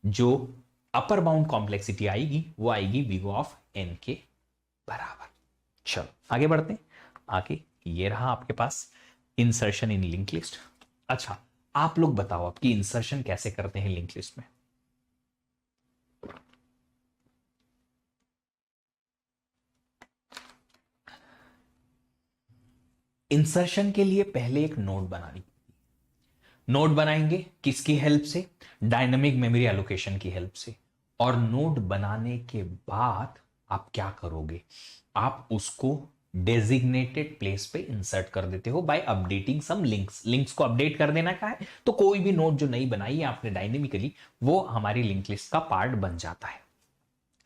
Speaker 1: जो अपर बाउंड कॉम्प्लेक्सिटी आएगी वो आएगी बिगो ऑफ एन के बराबर। चलो आगे बढ़ते हैं। आगे ये रहा आपके पास इंसर्शन इन लिंक लिस्ट। अच्छा आप लोग बताओ आपकी इंसर्शन कैसे करते हैं लिंक लिस्ट में? इंसर्शन के लिए पहले एक नोड बनानी, नोड बनाएंगे किसकी हेल्प से, डायनामिक मेमोरी एलोकेशन की हेल्प से। और नोड बनाने के बाद आप क्या करोगे, आप उसको डेजिग्नेटेड प्लेस पे इंसर्ट कर देते हो by updating some links. Links को अपडेट कर देना का है, तो कोई भी नोड जो नई बनाई है आपने डायनेमिकली, वो हमारी लिंक लिस्ट का पार्ट बन जाता है।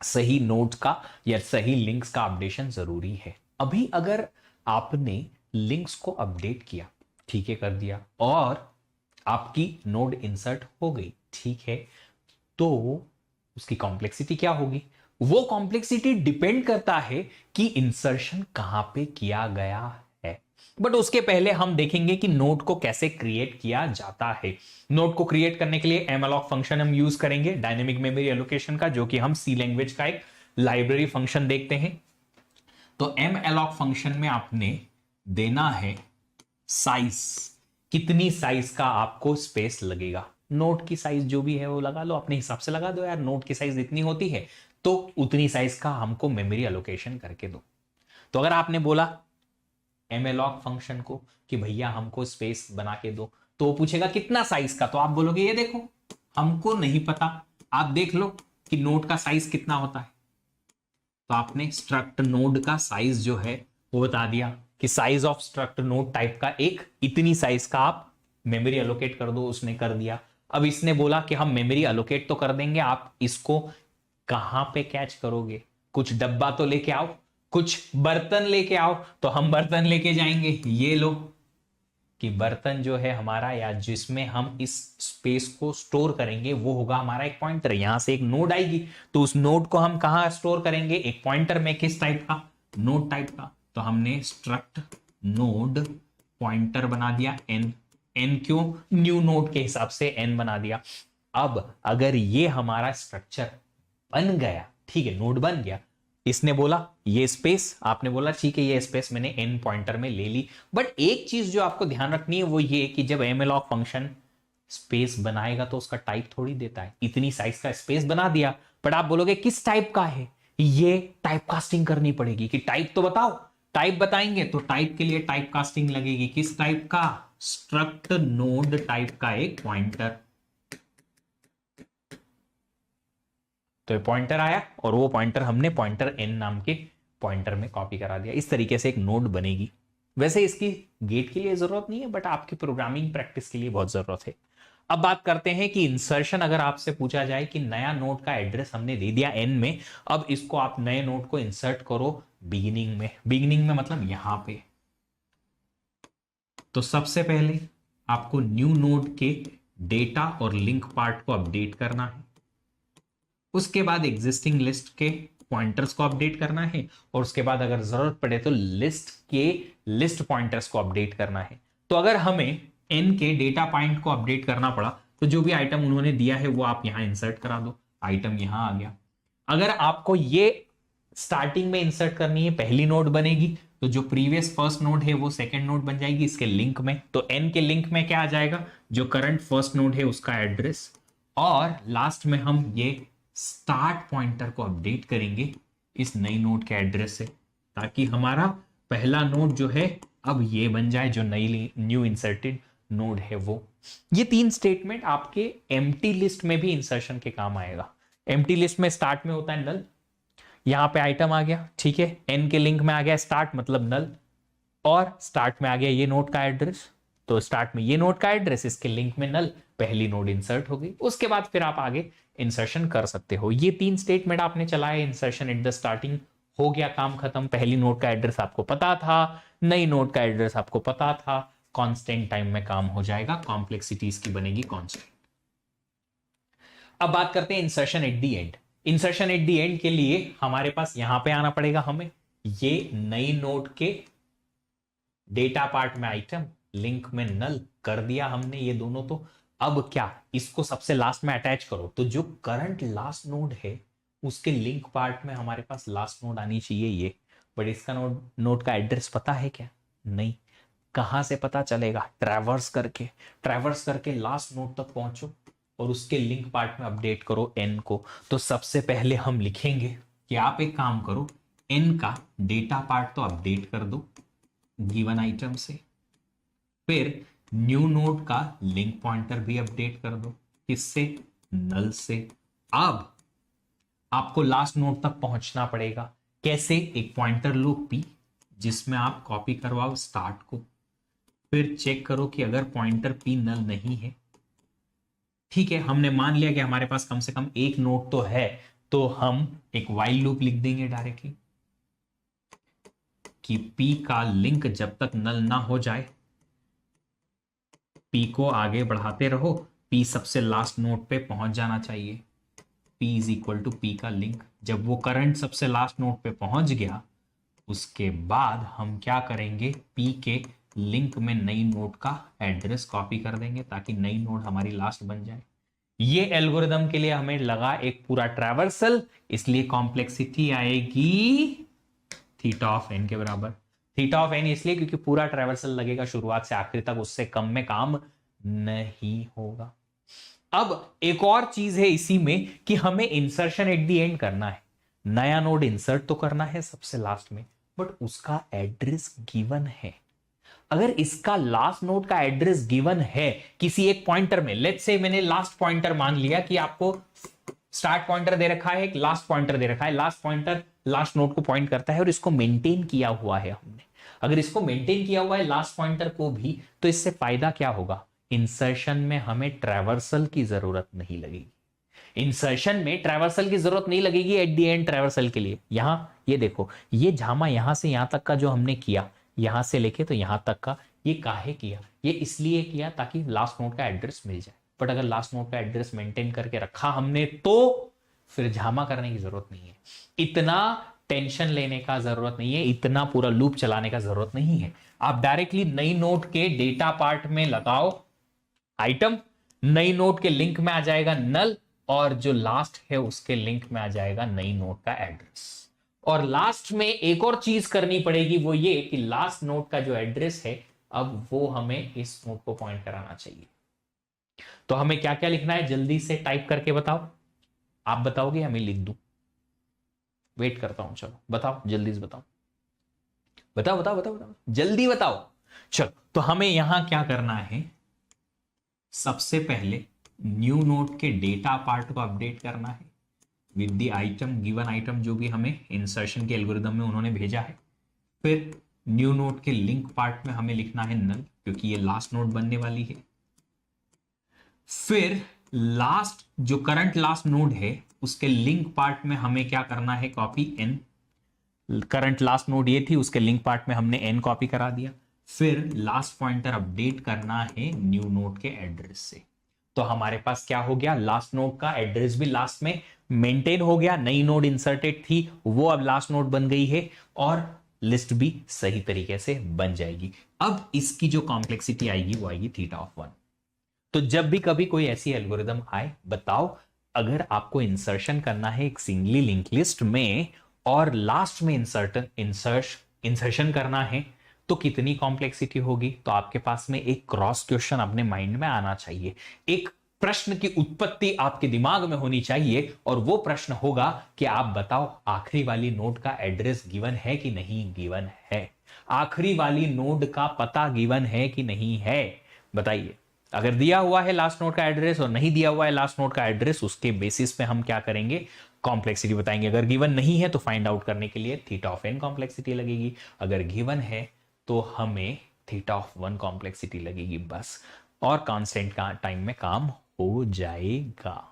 Speaker 1: सही नोड्स का या सही लिंक्स का अपडेशन जरूरी है। अभी अगर आपने लिंक्स को अपडेट किया, ठीक है, कर दिया, और आपकी नोड इंसर्ट हो गई, ठीक है, तो उसकी कॉम्प्लेक्सिटी क्या होगी? वो कॉम्प्लेक्सिटी डिपेंड करता है कि इंसर्शन कहां पे किया गया है। बट उसके पहले हम देखेंगे कि नोड को कैसे क्रिएट किया जाता है। नोड को क्रिएट करने के लिए एमएलॉक फंक्शन हम यूज करेंगे, डायनेमिक मेमोरी एलोकेशन का, जो कि हम सी लैंग्वेज का एक लाइब्रेरी फंक्शन देखते हैं। तो एमएलॉक फंक्शन में आपने देना है साइज, कितनी साइज का आपको स्पेस लगेगा। नोट की साइज जो भी है वो लगा लो, अपने हिसाब से लगा दो यार, नोट की साइज इतनी होती है तो उतनी साइज का हमको मेमोरी एलोकेशन करके दो। तो अगर आपने बोला एमएलॉक फंक्शन को कि भैया हमको स्पेस बना के दो, तो वो पूछेगा कितना साइज का, तो आप बोलोगे ये देखो हमको नहीं पता, आप देख लो कि नोट का साइज कितना होता है। तो आपने स्ट्रक्ट नोड का साइज जो है वो बता दिया कि size of struct node type का एक इतनी साइज का आप मेमोरी एलोकेट कर दो, उसने कर दिया। अब इसने बोला कि हम मेमोरी एलोकेट तो कर देंगे, आप इसको कहां पे कैच करोगे? कुछ डब्बा तो लेके आओ, कुछ बर्तन लेके आओ। तो हम बर्तन लेके जाएंगे, ये लो कि बर्तन जो है हमारा या जिसमें हम इस स्पेस को स्टोर करेंगे वो होगा हमारा एक पॉइंटर। यहां से एक नोड आएगी तो उस नोड को हम कहां स्टोर करेंगे, एक पॉइंटर में। किस टाइप का? नोड टाइप का। तो हमने स्ट्रक्ट नोड पॉइंटर बना दिया एन। एन क्यों? न्यू नोड के हिसाब से एन बना दिया। अब अगर ये हमारा स्ट्रक्चर बन गया, ठीक है, नोड बन गया, इसने बोला ये स्पेस, आपने बोला ठीक है ये स्पेस मैंने एन पॉइंटर में ले ली। बट एक चीज जो आपको ध्यान रखनी है वो ये कि जब एमएलॉक फंक्शन स्पेस बनाएगा तो उसका टाइप थोड़ी देता है। इतनी साइज का स्पेस बना दिया, बट आप बोलोगे किस टाइप का है, ये टाइप कास्टिंग करनी पड़ेगी कि टाइप तो बताओ। टाइप बताएंगे तो टाइप के लिए टाइप कास्टिंग लगेगी। किस टाइप का? स्ट्रक्ट नोड टाइप का एक पॉइंटर। तो ये पॉइंटर आया और वो पॉइंटर हमने पॉइंटर एन नाम के पॉइंटर में कॉपी करा दिया। इस तरीके से एक नोड बनेगी। वैसे इसकी गेट के लिए जरूरत नहीं है, बट आपकी प्रोग्रामिंग प्रैक्टिस के लिए बहुत जरूरत है। अब बात करते हैं कि इंसर्शन, अगर आपसे पूछा जाए कि नया नोड का एड्रेस हमने दे दिया एन में, अब इसको आप नए नोड को इंसर्ट करो बिगिनिंग में। बिगिनिंग में मतलब यहां पे। तो सबसे पहले आपको न्यू नोड के डेटा और लिंक पार्ट को अपडेट करना है। उसके बाद एग्जिस्टिंग लिस्ट के पॉइंटर्स को अपडेट करना है, और उसके बाद अगर जरूरत पड़े तो लिस्ट के लिस्ट पॉइंटर्स को अपडेट करना है। तो अगर हमें n के डेटा पॉइंट को अपडेट करना पड़ा तो जो भी आइटम उन्होंने दिया है वो आप यहां इंसर्ट करा दो, आइटम यहां आ गया। अगर आपको ये स्टार्टिंग में इंसर्ट करनी है, पहली नोड बनेगी, तो जो प्रीवियस फर्स्ट नोड है वो सेकंड नोड बन जाएगी इसके लिंक में। तो n के लिंक में क्या आ जाएगा, जो करंट फर्स्ट नोड है उसका एड्रेस, और लास्ट में हम ये स्टार्ट पॉइंटर को अपडेट करेंगे इस नई नोड के एड्रेस से, ताकि हमारा पहला नोड जो है अब ये बन जाए जो नई न्यू इंसर्टेड नोड है वो। ये तीन स्टेटमेंट आपके एम्प्टी लिस्ट में भी इंसर्शन के काम आएगा। एम्प्टी लिस्ट में स्टार्ट में होता है नल, यहां पे आइटम आ गया, ठीक है, n के लिंक में आ गया स्टार्ट मतलब नल, और स्टार्ट में आ गया ये नोड का एड्रेस, तो स्टार्ट में ये नोड का एड्रेस, इसके लिंक में नल, पहली नोड इंसर्ट हो गई। उसके बाद फिर आप आगे इंसर्शन कर सकते हो। ये तीन स्टेटमेंट आपने चलाए, इंसर्शन एट द स्टार्टिंग हो गया, काम खत्म। पहली नोड का एड्रेस आपको पता था, नई नोड का एड्रेस आपको पता था, कांस्टेंट टाइम में काम हो जाएगा, कॉम्प्लेक्सिटी इसकी बनेगी कांस्टेंट। अब बात करते हैं insertion at the and. Insertion at the and के लिए हमारे पास यहां पे आना पड़ेगा, हमें ये नई नोड के डेटा पार्ट में आइटम, लिंक में नल कर दिया हमने ये दोनों। तो अब क्या, इसको सबसे लास्ट में अटैच करो, तो जो करंट लास्ट नोड है उसके लिंक पार्ट में हमारे पास लास्ट नोड आनी चाहिए ये, बट इसका नोड का एड्रेस पता है क्या, नहीं। कहां से पता चलेगा, ट्रैवर्स करके लास्ट नोड तक पहुंचो और उसके लिंक पार्ट में अपडेट करो n को। तो सबसे पहले हम लिखेंगे कि आप एक काम करो, n का डेटा पार्ट तो अपडेट कर दो गिवन आइटम से, फिर न्यू नोड का लिंक पॉइंटर भी अपडेट कर दो, किससे, नल से। अब आपको लास्ट नोड तक पहुंचना पड़ेगा, कैसे, एक पॉइंटर लो p जिसमें आप कॉपी करवाओ स्टार्ट को, फिर चेक करो कि अगर पॉइंटर p नल नहीं है, ठीक है, हमने मान लिया कि हमारे पास कम से कम एक नोड तो है, तो हम एक व्हाइल लूप लिख देंगे डायरेक्टली कि p का लिंक जब तक नल ना हो जाए p को आगे बढ़ाते रहो, p सबसे लास्ट नोड पे पहुंच जाना चाहिए, p is equal to p का लिंक। जब वो करंट सबसे लास्ट नोड पे पहुंच गया उसके बाद हम क्या करेंगे, p के लिंक में नई नोड का एड्रेस कॉपी कर देंगे ताकि नई नोड हमारी लास्ट बन जाए। ये एल्गोरिदम के लिए हमें लगा एक पूरा ट्रैवर्सल, इसलिए कॉम्प्लेक्सिटी आएगी थीटा ऑफ n के बराबर। थीटा ऑफ n इसलिए क्योंकि पूरा ट्रैवर्सल लगेगा शुरुआत से आखिर तक, उससे कम में काम नहीं होगा। अब एक और चीज है इसी में कि हमें इंसर्शन एट द एंड करना है, नया नोड इंसर्ट तो करना है सबसे लास्ट में, बट उसका एड्रेस गिवन है। अगर इसका लास्ट नोड का एड्रेस गिवन है किसी एक पॉइंटर में, लेट्स से मैंने लास्ट पॉइंटर मान लिया कि आपको स्टार्ट पॉइंटर दे रखा है, एक लास्ट पॉइंटर दे रखा है, लास्ट पॉइंटर लास्ट नोड को पॉइंट करता है और इसको मेंटेन किया हुआ है हमने। अगर इसको मेंटेन किया हुआ है लास्ट पॉइंटर को भी, तो इससे फायदा क्या होगा, इंसर्शन में हमें ट्रैवर्सल की जरूरत नहीं लगेगी। इंसर्शन में ट्रैवर्सल की जरूरत नहीं लगेगी एट द एंड ट्रैवर्सल के लिए। यहां ये देखो, ये झामा यहां से यहां तक का जो हमने किया, यहां से लेके तो यहां तक का, ये काहे किया, ये इसलिए किया ताकि लास्ट नोड का एड्रेस मिल जाए। बट अगर लास्ट नोड का एड्रेस मेंटेन करके रखा हमने तो फिर झामा करने की जरूरत नहीं है, इतना टेंशन लेने का जरूरत नहीं है, इतना पूरा लूप चलाने का जरूरत नहीं है। आप डायरेक्टली नई नोड के डेटा पार्ट में लगाओ आइटम, नई नोड के लिंक में आ जाएगा नल, और जो लास्ट है उसके लिंक में आ जाएगा नई नोड का एड्रेस। और लास्ट में एक और चीज करनी पड़ेगी, वो ये कि लास्ट नोड का जो एड्रेस है अब वो हमें इस नोड को पॉइंट कराना चाहिए। तो हमें क्या क्या लिखना है, जल्दी से टाइप करके बताओ। आप बताओगे या मैं लिख दूं, वेट करता हूं, चलो बताओ, जल्दी से बताओ, बताओ बताओ बताओ बताओ, जल्दी बताओ। चलो, तो हमें यहां क्या करना है, सबसे पहले न्यू नोड के डेटा पार्ट को अपडेट करना है with the item, given item जो भी हमें इंसर्शन के एल्गोरिदम में उन्होंने भेजा है। फिर न्यू नोड के लिंक पार्ट में हमें लिखना है नल, क्योंकि ये लास्ट नोड बनने वाली है। फिर लास्ट जो करंट लास्ट नोड है उसके लिंक पार्ट में हमें क्या करना है, copy n, current last node ये थी, उसके लिंक पार्ट में हमने n कॉपी करा दिया। फिर लास्ट पॉइंटर अपडेट करना है न्यू नोड के एड्रेस से। तो हमारे पास क्या हो गया, लास्ट नोड का एड्रेस भी लास्ट में मेंटेन हो गया, नई नोड इंसर्टेड थी वो अब लास्ट नोड बन गई है और लिस्ट भी सही तरीके से बन जाएगी। अब इसकी जो कॉम्प्लेक्सिटी आएगी वो आएगी थीटा ऑफ 1। तो जब भी कभी कोई ऐसी एल्गोरिदम आए, बताओ अगर आपको इंसर्शन करना है एक सिंगली लिंक लिस्ट में और लास्ट में इंसर्शन करना है तो कितनी कॉम्प्लेक्सिटी होगी। तो आपके पास में एक क्रॉस क्वेश्चन अपने माइंड में आना चाहिए, एक प्रश्न की उत्पत्ति आपके दिमाग में होनी चाहिए और वो प्रश्न होगा कि आप बताओ आखिरी वाली नोड का एड्रेस गिवन है कि नहीं गिवन है, आखिरी वाली नोड का पता गिवन है कि नहीं है, बताइए। अगर दिया हुआ है लास्ट नोड का एड्रेस और नहीं दिया हुआ है लास्ट नोड का एड्रेस, उसके बेसिस पे हम क्या करेंगे, कॉम्प्लेक्सिटी बताएंगे। अगर गिवन नहीं है तो फाइंड आउट करने के लिए थीटा ऑफ n कॉम्प्लेक्सिटी लगेगी, अगर गिवन है तो हमें थीटा ऑफ 1 कॉम्प्लेक्सिटी लगेगी बस, और कांस्टेंट का टाइम में काम हो जाएगा।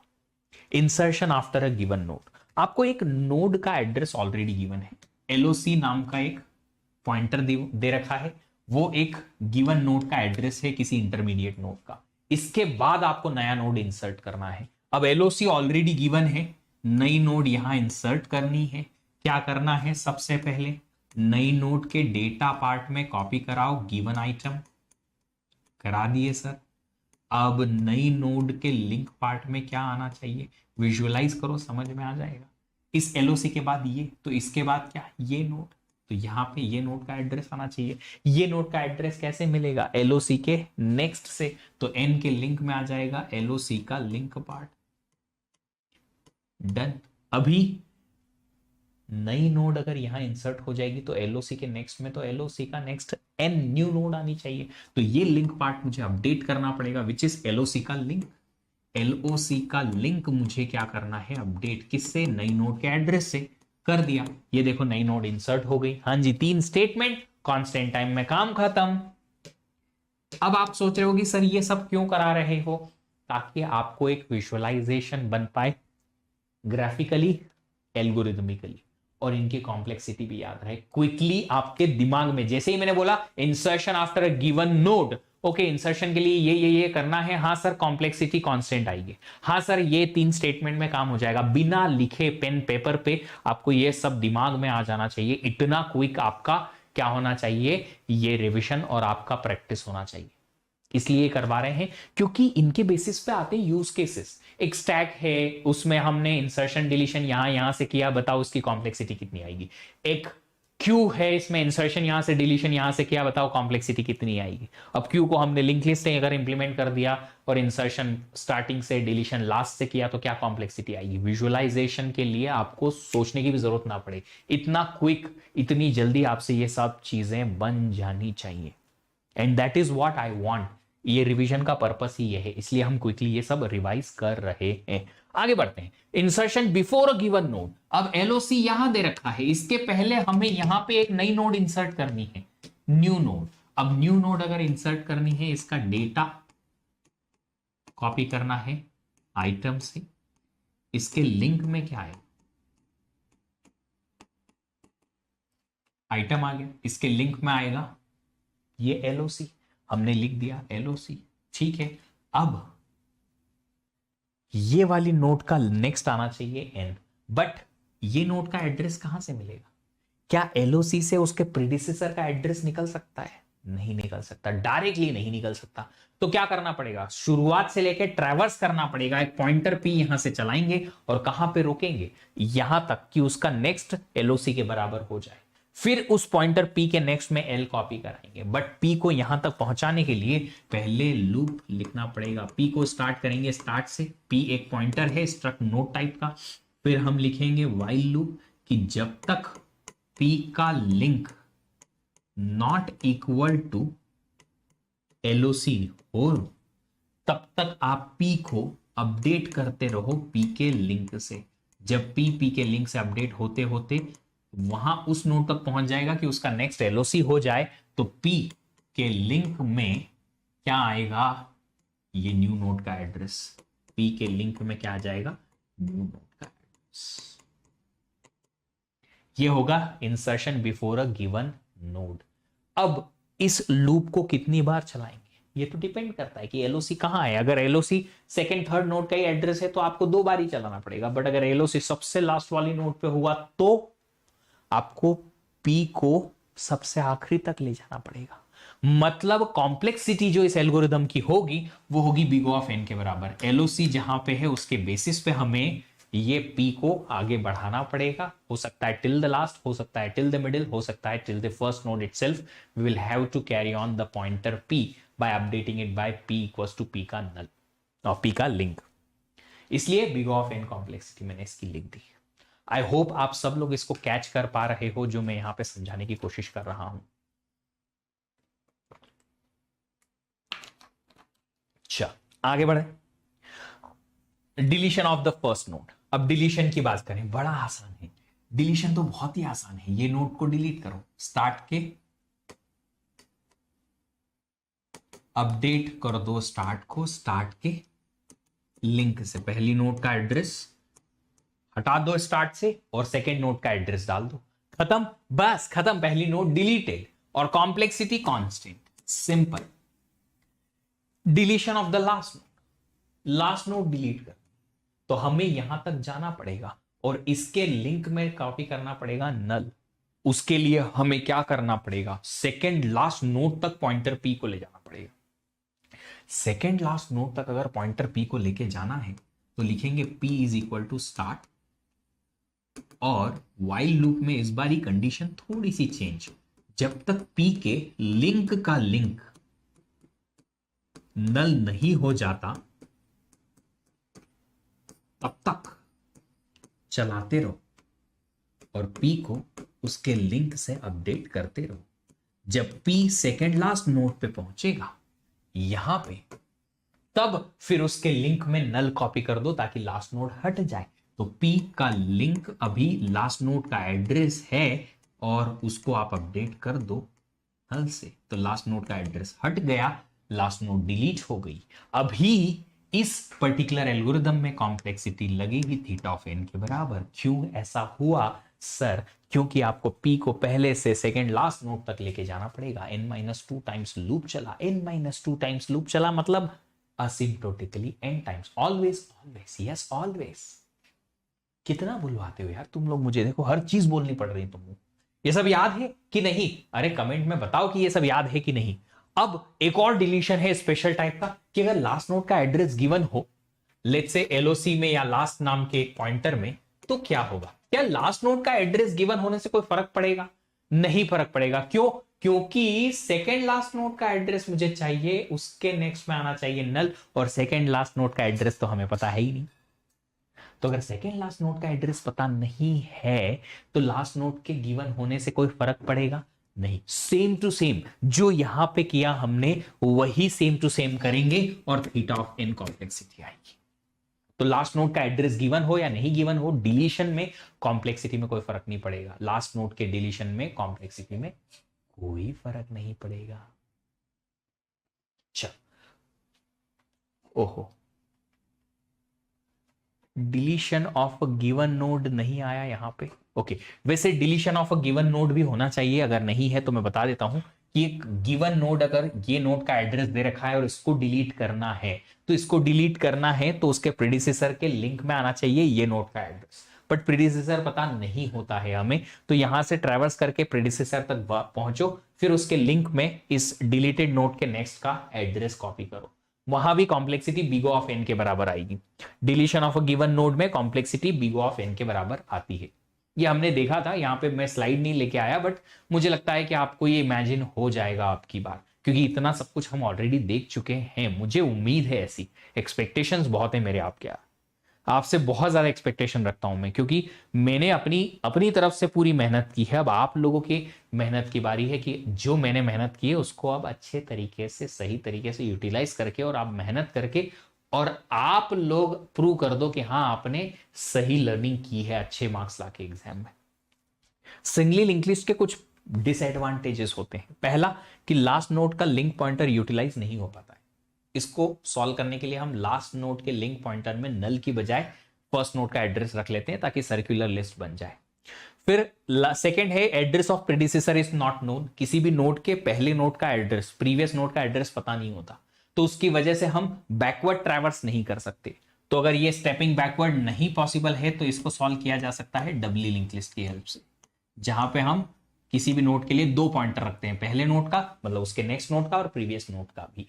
Speaker 1: Insertion after a given node, आपको एक नोड का एड्रेस ऑलरेडी गिवन है, एलओसी नाम का एक पॉइंटर दे रखा है, वो एक गिवन नोड का एड्रेस है किसी इंटरमीडिएट नोड का। इसके बाद आपको नया नोड इंसर्ट करना है। अब एलओसी ऑलरेडी गिवन है, नई नोड यहां इंसर्ट करनी है। क्या करना है, सबसे पहले नई नोड के डेटा पार्ट में कॉपी कराओ गिवन आइटम, करा दिए सर। अब नई नोड के लिंक पार्ट में क्या आना चाहिए, विजुअलाइज करो, समझ में आ जाएगा। इस एलओसी के बाद ये, तो इसके बाद क्या, ये नोड, तो यहां पे ये नोड का एड्रेस आना चाहिए। ये नोड का एड्रेस कैसे मिलेगा, एलओसी के नेक्स्ट से, तो एन के लिंक में आ जाएगा एलओसी का लिंक पार्ट, डन। अभी नई नोड अगर यहां इंसर्ट हो जाएगी तो एलओसी के नेक्स्ट में, तो एलओसी का नेक्स्ट एन न्यू नोड आनी चाहिए, तो ये लिंक पार्ट मुझे अपडेट करना पड़ेगा, विच इज एलओसी का लिंक। एलओसी का लिंक मुझे क्या करना है, अपडेट किससे, नई नोड के एड्रेस से, कर दिया। ये देखो नई नोड इंसर्ट हो गई, हाँ जी, 3 स्टेटमेंट, कांस्टेंट टाइम में काम खत्म। अब आप सोच रहे हो कि सर ये सब क्यों करा रहे हो, ताकि आपको एक विजुअलाइजेशन बन पाए ग्राफिकली, एल्गोरिथमिकली, और इनकी कॉम्प्लेक्सिटी भी याद रहे क्विकली आपके दिमाग में। जैसे ही मैंने बोला insertion after a given node, okay insertion के लिए ये करना है, हाँ सर कॉम्प्लेक्सिटी कांस्टेंट आएगी, हाँ सर ये 3 स्टेटमेंट में काम हो जाएगा, बिना लिखे पेन पेपर पे आपको ये सब दिमाग में आ जाना चाहिए। इतना क्विक आपका क्या होना चाहिए, ये रिविजन और आपका प्रैक्टिस होना चाहिए। इसलिए करवा रहे हैं क्योंकि इनके बेसिस पे आते हैं यूज केसेस। एक स्टैक है, उसमें हमने इंसर्शन डिलीशन यहां से किया, बताओ उसकी कॉम्प्लेक्सिटी कितनी आएगी। एक क्यू है, इसमें इंसर्शन यहां से डिलीशन यहां से किया, बताओ कॉम्प्लेक्सिटी कितनी आएगी। अब क्यू को हमने लिंक लिस्ट अगर इंप्लीमेंट कर दिया और इंसर्शन स्टार्टिंग से डिलीशन लास्ट से किया तो क्या कॉम्प्लेक्सिटी आएगी। विजुअलाइजेशन के लिए आपको सोचने की भी जरूरत ना पड़े, इतना क्विक, इतनी जल्दी आपसे ये सब चीजें बन जानी चाहिए। And that is what I want, ये रिवीजन का पर्पस ही ये है, इसलिए हम क्विकली ये सब रिवाइज कर रहे हैं। आगे बढ़ते हैं, insertion before a given node. अब एलओसी यहां दे रखा है, इसके पहले हमें यहां पे एक नई नोड इंसर्ट करनी है, न्यू नोड। अब न्यू नोड अगर इंसर्ट करनी है, इसका डेटा कॉपी करना है आइटम से, इसके लिंक में क्या है, आइटम आ गया, इसके लिंक में आएगा ये एलओसी, हमने लिख दिया एलओसी, ठीक है। अब ये वाली नोड का नेक्स्ट आना चाहिए एन, बट ये नोड का एड्रेस कहां से मिलेगा, क्या एलओसी से उसके प्रीडिसेसर का एड्रेस निकल सकता है, नहीं निकल सकता, डायरेक्टली नहीं निकल सकता। तो क्या करना पड़ेगा, शुरुआत से लेकर ट्रैवर्स करना पड़ेगा, एक पॉइंटर पी यहां से चलाएंगे और कहां पे रोकेंगे, यहां तक कि उसका नेक्स्ट एलओसी के बराबर हो जाए, फिर उस पॉइंटर पी के नेक्स्ट में एल कॉपी कराएंगे। बट पी को यहां तक पहुंचाने के लिए पहले लूप लिखना पड़ेगा। पी को स्टार्ट करेंगे स्टार्ट से, पी एक पॉइंटर है स्ट्रक्ट नोड टाइप का, फिर हम लिखेंगे व्हाइल लूप कि जब तक पी का link not equal to LOC हो तब तक आप पी को अपडेट करते रहो पी के लिंक से। जब पी के लिंक से अपडेट होते होते वहां उस नोड तक पहुंच जाएगा कि उसका नेक्स्ट एलओसी हो जाए, तो पी के लिंक में क्या आएगा, ये न्यू नोड का एड्रेस। पी के लिंक में क्या आ जाएगा, न्यू नोड का एड्रेस। ये होगा insertion before a given node. अब इस लूप को कितनी बार चलाएंगे, ये तो डिपेंड करता है कि एलओसी कहाँ है। अगर एलओसी सेकंड थर्ड नोड का ही एड्रेस है तो आपको 2 बार ही चलाना पड़ेगा, बट अगर एलओसी सबसे लास्ट वाली नोड पे हुआ तो आपको पी को सबसे आखिरी तक ले जाना पड़ेगा। मतलब कॉम्प्लेक्सिटी जो इस एल्गोरिदम की होगी वो होगी बिग ऑफ एन के बराबर। एलओसी जहां पे है उसके बेसिस पे हमें ये पी को आगे बढ़ाना पड़ेगा। हो सकता है टिल द लास्ट, हो सकता है टिल द मिडिल, हो सकता है till the first node itself. We will have to carry on the pointer P by updating it by P equals to P का नल और पी का लिंक। इसलिए बिग ऑफ एन कॉम्प्लेक्सिटी मैंने इसकी लिख दी। आई होप आप सब लोग इसको कैच कर पा रहे हो जो मैं यहां पे समझाने की कोशिश कर रहा हूं। अच्छा, आगे बढ़े। Deletion of the first node. अब डिलीशन की बात करें, बड़ा आसान है डिलीशन, तो बहुत ही आसान है। ये नोड को डिलीट करो, स्टार्ट के अपडेट कर दो स्टार्ट को, स्टार्ट के लिंक से पहली नोड का एड्रेस हटा दो स्टार्ट से और सेकेंड नोड का एड्रेस डाल दो, खत्म, बस खत्म, पहली नोड डिलीटेड और complexity constant, simple. Deletion of the last node, last node delete कर तो हमें यहां तक जाना पड़ेगा और इसके लिंक में कॉपी करना पड़ेगा नल। उसके लिए हमें क्या करना पड़ेगा, सेकेंड लास्ट नोड तक पॉइंटर पी को ले जाना पड़ेगा। सेकेंड लास्ट नोड तक अगर पॉइंटर पी को लेके जाना है तो लिखेंगे p is equal to start, और वाइल लूप में इस बार ही कंडीशन थोड़ी सी चेंज, जब तक p के लिंक का लिंक नल नहीं हो जाता तब तक चलाते रहो और p को उसके लिंक से अपडेट करते रहो। जब p सेकेंड लास्ट नोड पे पहुंचेगा यहां पे, तब फिर उसके लिंक में नल कॉपी कर दो ताकि लास्ट नोड हट जाए। तो p का लिंक अभी लास्ट नोड का एड्रेस है और उसको आप अपडेट कर दो नल से, तो लास्ट नोड का एड्रेस हट गया, लास्ट नोड डिलीट हो गई। अभी इस पर्टिकुलर एल्गोरिदम में कॉम्प्लेक्सिटी लगेगी थीटा ऑफ एन के बराबर। क्यों ऐसा हुआ सर? क्योंकि आपको p को पहले से सेकेंड लास्ट नोड तक लेके जाना पड़ेगा। n-2 टाइम्स लूप चला, n-2 टाइम्स लूप चला मतलब asymptotically n times, always always, yes always. कितना बुलवाते हो यार तुम लोग मुझे, देखो हर चीज बोलनी पड़ रही है तुमको। ये सब याद है कि नहीं? अरे कमेंट में बताओ कि ये सब याद है कि नहीं। अब एक और डिलीशन है स्पेशल टाइप का कि अगर लास्ट नोड का एड्रेस गिवन हो, लेट्स से एलओसी में या लास्ट नाम के पॉइंटर में, तो क्या होगा? क्या लास्ट नोड का एड्रेस गिवन होने से कोई फर्क पड़ेगा? नहीं फर्क पड़ेगा। क्यों? क्योंकि सेकेंड लास्ट नोड का एड्रेस मुझे चाहिए, उसके नेक्स्ट में आना चाहिए नल, और सेकेंड लास्ट नोड का एड्रेस तो हमें पता है ही नहीं। तो अगर सेकेंड लास्ट नोड का एड्रेस पता नहीं है तो लास्ट नोड के गिवन होने से कोई फर्क पड़ेगा नहीं। सेम टू सेम जो यहां पे किया हमने वही सेम टू सेम करेंगे और थीटा ऑफ एन कॉम्प्लेक्सिटी आएगी। तो लास्ट नोड का एड्रेस गिवन हो या नहीं गिवन हो, डिलीशन में कॉम्प्लेक्सिटी में कोई फर्क नहीं पड़ेगा। लास्ट नोड के डिलीशन में कॉम्प्लेक्सिटी में कोई फर्क नहीं पड़ेगा। चल, ओहो, deletion of a given node नहीं आया यहां पे। ओके, वैसे deletion of a given node भी होना चाहिए, अगर नहीं है तो मैं बता देता हूं कि एक गिवन नोड, अगर ये नोड का एड्रेस दे रखा है और इसको डिलीट करना है, तो इसको डिलीट करना है तो उसके प्रेडिसेसर के लिंक में आना चाहिए ये नोड का एड्रेस, बट प्रेडिसेसर पता नहीं होता है हमें, तो यहां से ट्रैवर्स करके प्रेडिसेसर तक पहुंचो, फिर उसके लिंक में इस डिलीटेड नोड के नेक्स्ट का एड्रेस कॉपी करो, वहां भी कॉम्प्लेक्सिटी बिग ऑफ एन के बराबर आएगी। Deletion of a given node में कॉम्प्लेक्सिटी बिग ऑफ एन के बराबर आती है। ये हमने देखा था, यहाँ पे मैं स्लाइड नहीं लेके आया, बट मुझे लगता है कि आपको ये इमेजिन हो जाएगा आपकी बार, क्योंकि इतना सब कुछ हम ऑलरेडी देख चुके हैं। मुझे उम्मीद है, ऐसी एक्सपेक्टेशंस बहुत है मेरे आपके, आपसे बहुत ज्यादा एक्सपेक्टेशन रखता हूं मैं, क्योंकि मैंने अपनी तरफ से पूरी मेहनत की है। अब आप लोगों की मेहनत की बारी है कि जो मैंने मेहनत की है उसको अब अच्छे तरीके से, सही तरीके से यूटिलाइज करके, और आप मेहनत करके और आप लोग प्रूव कर दो कि हाँ आपने सही लर्निंग की है अच्छे मार्क्स लाके एग्जाम में। सिंगली लिंक लिस्ट के कुछ डिसएडवांटेजेस होते हैं। पहला कि लास्ट नोड का लिंक पॉइंटर यूटिलाइज नहीं हो पाता है। इसको सॉल्व करने के लिए हम लास्ट नोड के लिंक पॉइंटर में नल की बजाय फर्स्ट नोड का एड्रेस रख लेते हैं ताकि सर्कुलर लिस्ट बन जाए। फिर सेकंड है address of predecessor is not known. किसी भी नोड के पहले नोड का एड्रेस, प्रीवियस नोड का एड्रेस पता नहीं होता, तो उसकी वजह से हम बैकवर्ड ट्रैवर्स नहीं कर सकते। तो अगर ये स्टेपिंग बैकवर्ड नहीं पॉसिबल है तो इसको सॉल्व किया जा सकता है डबली लिंक लिस्ट की हेल्प से, जहां पे हम किसी भी नोड के लिए 2 पॉइंटर रखते हैं, पहले नोड का मतलब उसके नेक्स्ट नोड का और प्रीवियस नोड का भी।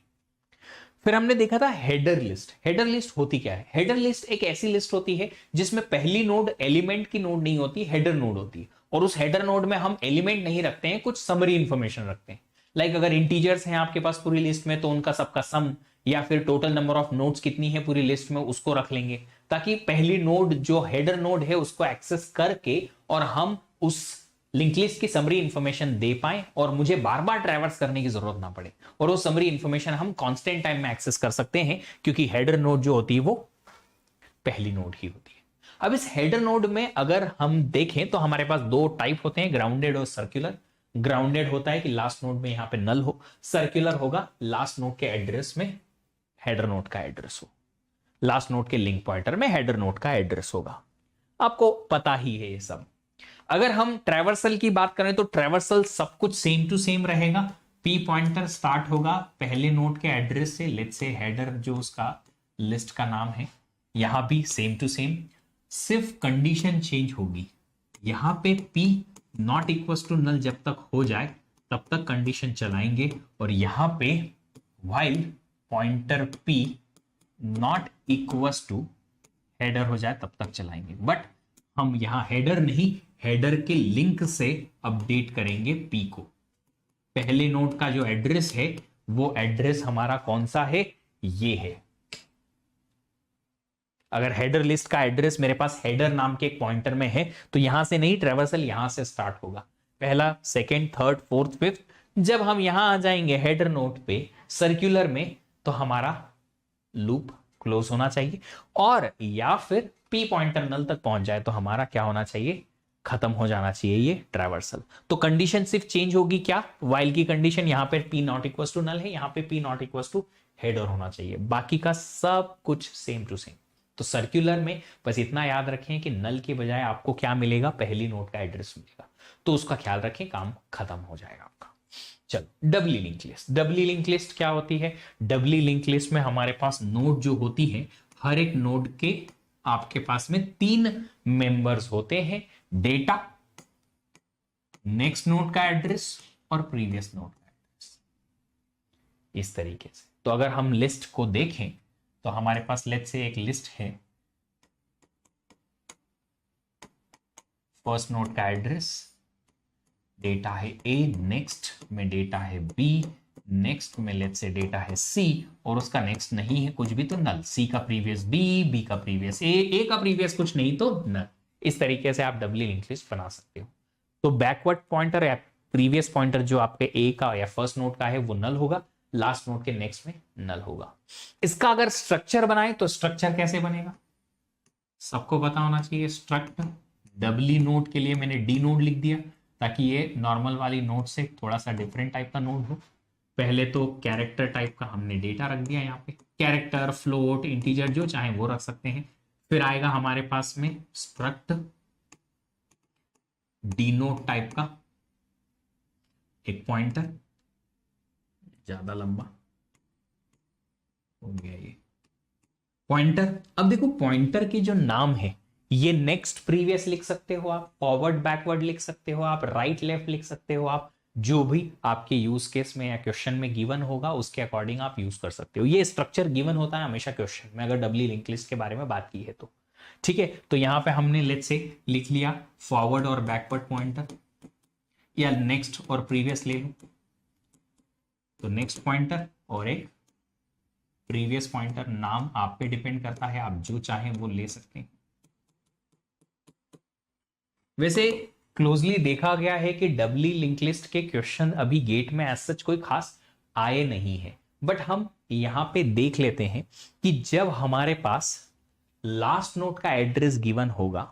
Speaker 1: फिर हमने देखा था हेडर लिस्ट। हेडर लिस्ट होती क्या है? हेडर लिस्ट एक ऐसी लिस्ट होती है जिसमें पहली नोड एलिमेंट की नोड नहीं होती, हेडर नोड होती है, और उस हेडर नोड में हम एलिमेंट नहीं रखते हैं, कुछ समरी इंफॉर्मेशन रखते हैं। लाइक अगर इंटीजर्स हैं आपके पास पूरी लिस्ट में तो उनका सबका सम, या फिर टोटल नंबर ऑफ नोड्स कितनी है पूरी लिस्ट में उसको रख लेंगे, ताकि पहली नोड जो हेडर नोड है उसको एक्सेस करके और हम उस लिंक लिस्ट की समरी इंफॉर्मेशन दे पाए और मुझे बार बार ट्रैवर्स करने की जरूरत ना पड़े, और वो समरी इंफॉर्मेशन हम कांस्टेंट टाइम में एक्सेस कर सकते हैं, क्योंकि हेडर नोड जो होती है वो पहली नोड ही होती है। अब इस हेडर नोड में अगर हम देखें तो हमारे पास 2 टाइप होते हैं, ग्राउंडेड और सर्कुलर। ग्राउंडेड होता है कि लास्ट नोड में यहां पे नल हो, सर्कुलर होगा लास्ट नोड के एड्रेस में हेडर नोड का एड्रेस हो, लास्ट नोड के लिंक पॉइंटर में हेडर नोड का एड्रेस होगा। आपको पता ही है ये सब। अगर हम ट्रैवर्सल की बात करें तो ट्रैवर्सल सब कुछ सेम टू सेम रहेगा। पी पॉइंटर स्टार्ट होगा पहले नोड के एड्रेस से, लेट्स से हेडर जो उसका लिस्ट का नाम है, यहां भी सेम टू सेम, सिर्फ कंडीशन चेंज होगी। यहां पे p not equal to null जब तक हो जाए तब तक कंडीशन चलाएंगे, और यहां पे while pointer p not equal to header हो जाए तब तक चलाएंगे। बट हम यहां हेडर नहीं, हेडर के लिंक से अपडेट करेंगे p को। पहले नोड का जो एड्रेस है वो एड्रेस हमारा कौन सा है? ये है। अगर हेडर लिस्ट का एड्रेस मेरे पास हेडर नाम के एक पॉइंटर में है तो यहां से नहीं, ट्रैवर्सल यहां से स्टार्ट होगा, पहला, सेकंड, थर्ड, फोर्थ, फिफ्थ। जब हम यहां आ जाएंगे हेडर नोड पे सर्कुलर में तो हमारा लूप क्लोज होना चाहिए, और या फिर पी पॉइंटर नल तक पहुंच जाए तो हमारा क्या होना चाहिए? खत्म हो जाना चाहिए ये ट्रैवर्सल। तो कंडीशन सिर्फ चेंज होगी क्या? वाइल की कंडीशन, यहां पे P not equal to null है, यहां पे P not equal to header होना चाहिए, बाकी का सब कुछ सेम टू सेम। तो सर्कुलर में बस इतना याद रखें कि नल के बजाय आपको क्या मिलेगा? पहली नोड का एड्रेस मिलेगा, तो उसका ख्याल रखें, काम खत्म हो जाएगा आपका। चलो, डबली लिंक लिस्ट। डबली लिंक लिस्ट क्या होती है? डबली लिंक लिस्ट में हमारे पास नोड जो होती है, हर एक नोड के आपके पास में 3 मेंबर्स होते हैं, डेटा, नेक्स्ट नोड का एड्रेस और प्रीवियस नोड का एड्रेस, इस तरीके से। तो अगर हम लिस्ट को देखें तो हमारे पास लेट्स से एक लिस्ट है, फर्स्ट नोड का एड्रेस, डेटा है ए, नेक्स्ट में डेटा है बी, नेक्स्ट में लेट्स से डेटा है सी, और उसका नेक्स्ट नहीं है कुछ भी तो नल, सी का प्रीवियस बी, बी का प्रीवियस ए का प्रीवियस कुछ नहीं तो नल। इस तरीके से आप डबली लिंक लिस्ट बना सकते हो। तो बैकवर्ड पॉइंटर या प्रीवियस पॉइंटर जो आपके ए का या फर्स्ट नोड का है वो नल होगा, लास्ट नोड के नेक्स्ट में नल होगा। इसका अगर स्ट्रक्चर बनाए तो स्ट्रक्चर कैसे बनेगा? सबको पता होना चाहिए। स्ट्रक्ट डबली नोड के लिए मैंने डी नोड लिख दिया ताकि ये नॉर्मल वाली नोड से थोड़ा सा डिफरेंट टाइप का नोड हो। पहले तो कैरेक्टर टाइप का हमने डेटा रख दिया, यहाँ पे कैरेक्टर, फ्लोट, इंटीजर जो चाहे वो रख सकते हैं। फिर आएगा हमारे पास में स्ट्रक्ट डी नोड टाइप का एक पॉइंटर, ज्यादा लंबा हो गया ये पॉइंटर। अब देखो पॉइंटर के जो नाम है, ये नेक्स्ट प्रीवियस लिख सकते हो आप, फॉरवर्ड बैकवर्ड लिख सकते हो आप, राइट लेफ्ट लिख सकते हो आप, जो भी आपके यूज केस में या क्वेश्चन में गिवन होगा उसके अकॉर्डिंग आप यूज कर सकते हो। ये स्ट्रक्चर गिवन होता है हमेशा क्वेश्चन में, अगर डबली लिंक लिस्ट के बारे में बात की है तो। ठीक है, तो यहां पे हमने लेट्स से लिख लिया फॉरवर्ड और बैकवर्ड पॉइंटर, या नेक्स्ट और प्रीवियस ले लो तो नेक्स्ट पॉइंटर और एक प्रीवियस पॉइंटर। नाम आप पे डिपेंड करता है, आप जो चाहें वो ले सकते हैं। वैसे क्लोजली देखा गया है कि डबली लिंक लिस्ट के क्वेश्चन अभी गेट में एज सच कोई खास आए नहीं है, बट हम यहां पे देख लेते हैं कि जब हमारे पास लास्ट नोड का एड्रेस गिवन होगा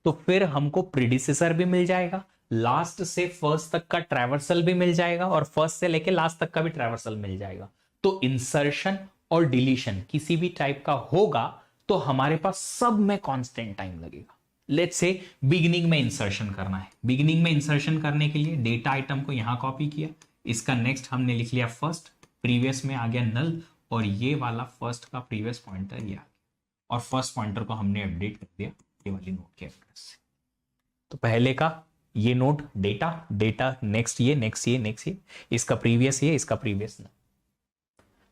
Speaker 1: तो फिर हमको प्रीडिसेसर भी मिल जाएगा, लास्ट से फर्स्ट तक का ट्रैवर्सल भी मिल जाएगा, और फर्स्ट से लेके लास्ट तक का भी ट्रैवर्सल मिल जाएगा। तो इंसर्शन और डिलीशन किसी भी टाइप का होगा तो हमारे पास सब में कांस्टेंट टाइम लगेगा। लेट्स से बिगिनिंग में इंसर्शन करना है, बिगिनिंग में इंसर्शन करने के लिए डेटा आइटम को यहां कॉपी किया, इसका नेक्स्ट हमने लिख लिया फर्स्ट, प्रीवियस में आ गया नल, और ये वाला फर्स्ट का प्रीवियस पॉइंटर ये आ गया, और फर्स्ट पॉइंटर को हमने अपडेट कर दिया ये वाली नोड के एड्रेस से। तो पहले का ये नोड डेटा नेक्स्ट ये, इसका प्रीवियस ये, इसका प्रीवियस ना।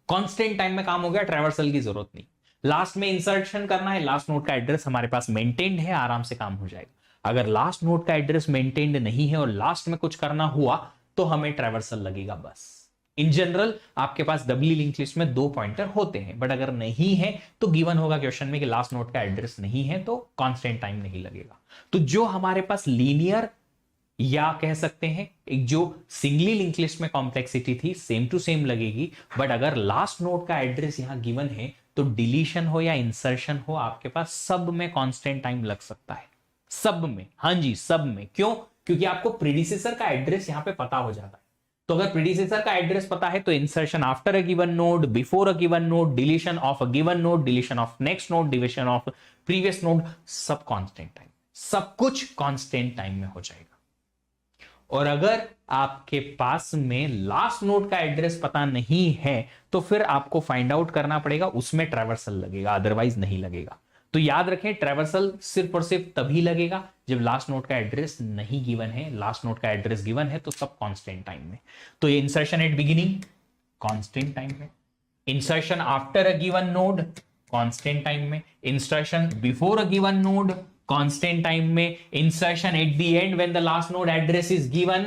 Speaker 1: कांस्टेंट टाइम में काम हो गया, ट्रैवर्सल की जरूरत नहीं। लास्ट में इंसर्शन करना है, लास्ट नोड का एड्रेस हमारे पास मेंटेन्ड है, आराम से काम हो जाएगा। अगर लास्ट नोड का एड्रेस मेंटेन्ड नहीं है और लास्ट में कुछ करना हुआ तो हमें ट्रैवर्सल लगेगा बस। इन जनरल आपके पास डबली लिंक लिस्ट में 2 पॉइंटर होते हैं, बट अगर नहीं है तो गिवन होगा क्वेश्चन में कि लास्ट नोड का एड्रेस नहीं है, तो कांस्टेंट टाइम नहीं लगेगा। तो जो हमारे पास लीनियर या कह सकते हैं एक जो सिंगली लिंक लिस्ट में कॉम्प्लेक्सिटी थी, सेम टू सेम लगेगी। बट अगर लास्ट नोड का एड्रेस यहां गिवन है तो डिलीशन हो या इंसर्शन हो, आपके पास सब में कांस्टेंट टाइम लग सकता है। सब में, हाँ जी सब में। क्यों? क्योंकि आपको प्रीडिसेसर का एड्रेस यहां पे पता हो जाता है। तो अगर प्रीडिसेसर का एड्रेस पता है तो insertion after a given node, before a given node, deletion of a given node, deletion of next node, deletion of previous node, सब कांस्टेंट टाइम, सब कुछ कांस्टेंट टाइम में हो जाएगा। और अगर आपके पास में लास्ट नोड का एड्रेस पता नहीं है तो फिर आपको फाइंड आउट करना पड़ेगा, उसमें ट्रैवर्सल लगेगा, अदरवाइज नहीं लगेगा। तो याद रखें ट्रैवर्सल सिर्फ और सिर्फ तभी लगेगा जब लास्ट नोड का एड्रेस नहीं गिवन है। लास्ट नोड का एड्रेस गिवन है तो सब कांस्टेंट टाइम में। तो ये insertion at beginning constant time में, insertion after a given node constant time में, insertion before a given node constant time में, insertion at the end when the last node address is given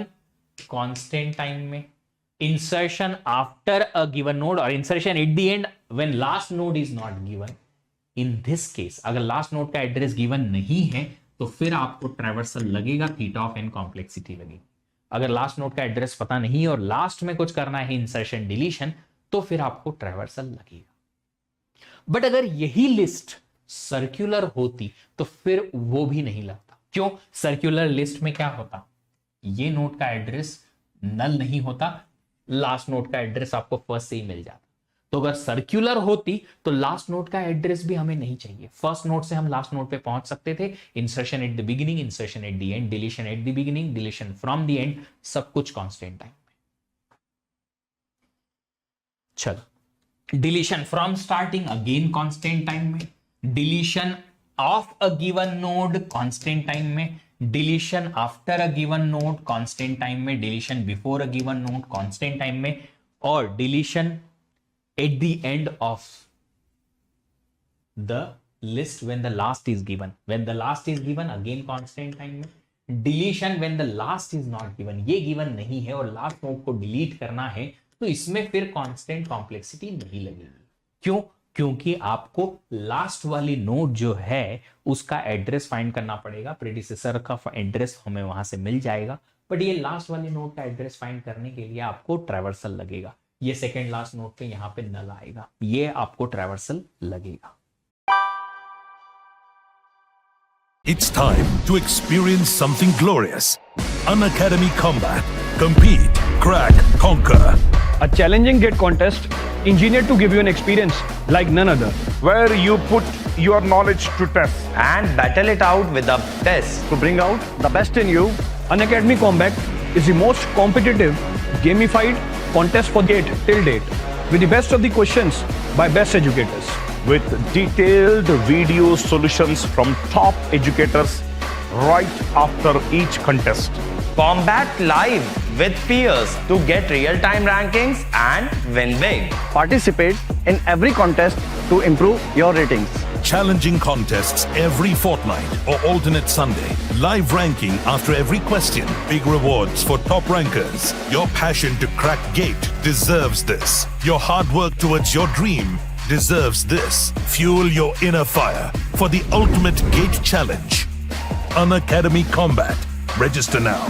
Speaker 1: constant time में, insertion after a given node और insertion at the end when last node is not given. In this case अगर लास्ट नोड का एड्रेस गिवन नहीं है तो फिर आपको ट्रैवर्सल लगेगा, थीटा ऑफ एन कॉम्प्लेक्सिटी लगेगी। अगर लास्ट नोड का एड्रेस पता नहीं है और लास्ट में कुछ करना है इंसर्शन डिलीशन, तो फिर आपको ट्रैवर्सल लगेगा। बट अगर यही लिस्ट सर्कुलर होती तो फिर वो भी नहीं लगता। क्यों? सर्कुलर लिस्ट में क्या होता, ये नोड का एड्रेस नल नहीं होता, लास्ट नोड का एड्रेस आपको फर्स्ट से ही मिल जाता। तो अगर सर्कुलर होती तो लास्ट नोड का एड्रेस भी हमें नहीं चाहिए, फर्स्ट नोड से हम लास्ट नोड पे पहुंच सकते थे। Insertion at the beginning, insertion at the end, deletion at the beginning, deletion from the end, सब कुछ कांस्टेंट टाइम में। चलो, deletion from starting again constant time में, deletion of a given node constant time में, deletion after a given node constant time में, deletion before a given node constant time में, और deletion at the end of the list when the last is given. When the last is given again constant time में, deletion when the last is not given, ये given नहीं है और लास्ट नोड को डिलीट करना है तो इसमें फिर कांस्टेंट कॉम्प्लेक्सिटी नहीं लगेगी। क्यों? क्योंकि आपको लास्ट वाली नोड जो है उसका एड्रेस फाइंड करना पड़ेगा, प्रेडिसेसर का एड्रेस हमें वहां से मिल जाएगा, बट ये लास्ट वाली नोड का एड्रेस फाइंड करने के लिए आपको ट्रैवर्सल लगेगा। ये सेकेंड लास्ट नोड पे यहां पे नल आएगा, ये आपको ट्रैवर्सल लगेगा।
Speaker 2: It's time to experience something glorious. Unacademy Combat. Compete, crack, conquer.
Speaker 3: A challenging gate contest engineered to give you an experience like none other.
Speaker 4: Where you put your knowledge to test
Speaker 5: and battle it out with a test.
Speaker 3: To bring out the best in you, Unacademy Combat is the most competitive, gamified contest for GATE till date, with the best of the questions by best educators.
Speaker 4: with detailed video solutions from top educators right after each contest.
Speaker 5: Combat live with peers to get real-time rankings and win big.
Speaker 3: Participate in every contest to improve your ratings.
Speaker 2: Challenging contests every fortnight or alternate Sunday. Live ranking after every question. Big rewards for top rankers. Your passion to crack GATE deserves this. Your hard work towards your dream deserves this. Fuel your inner fire for the ultimate GATE challenge. Unacademy Combat. Register now.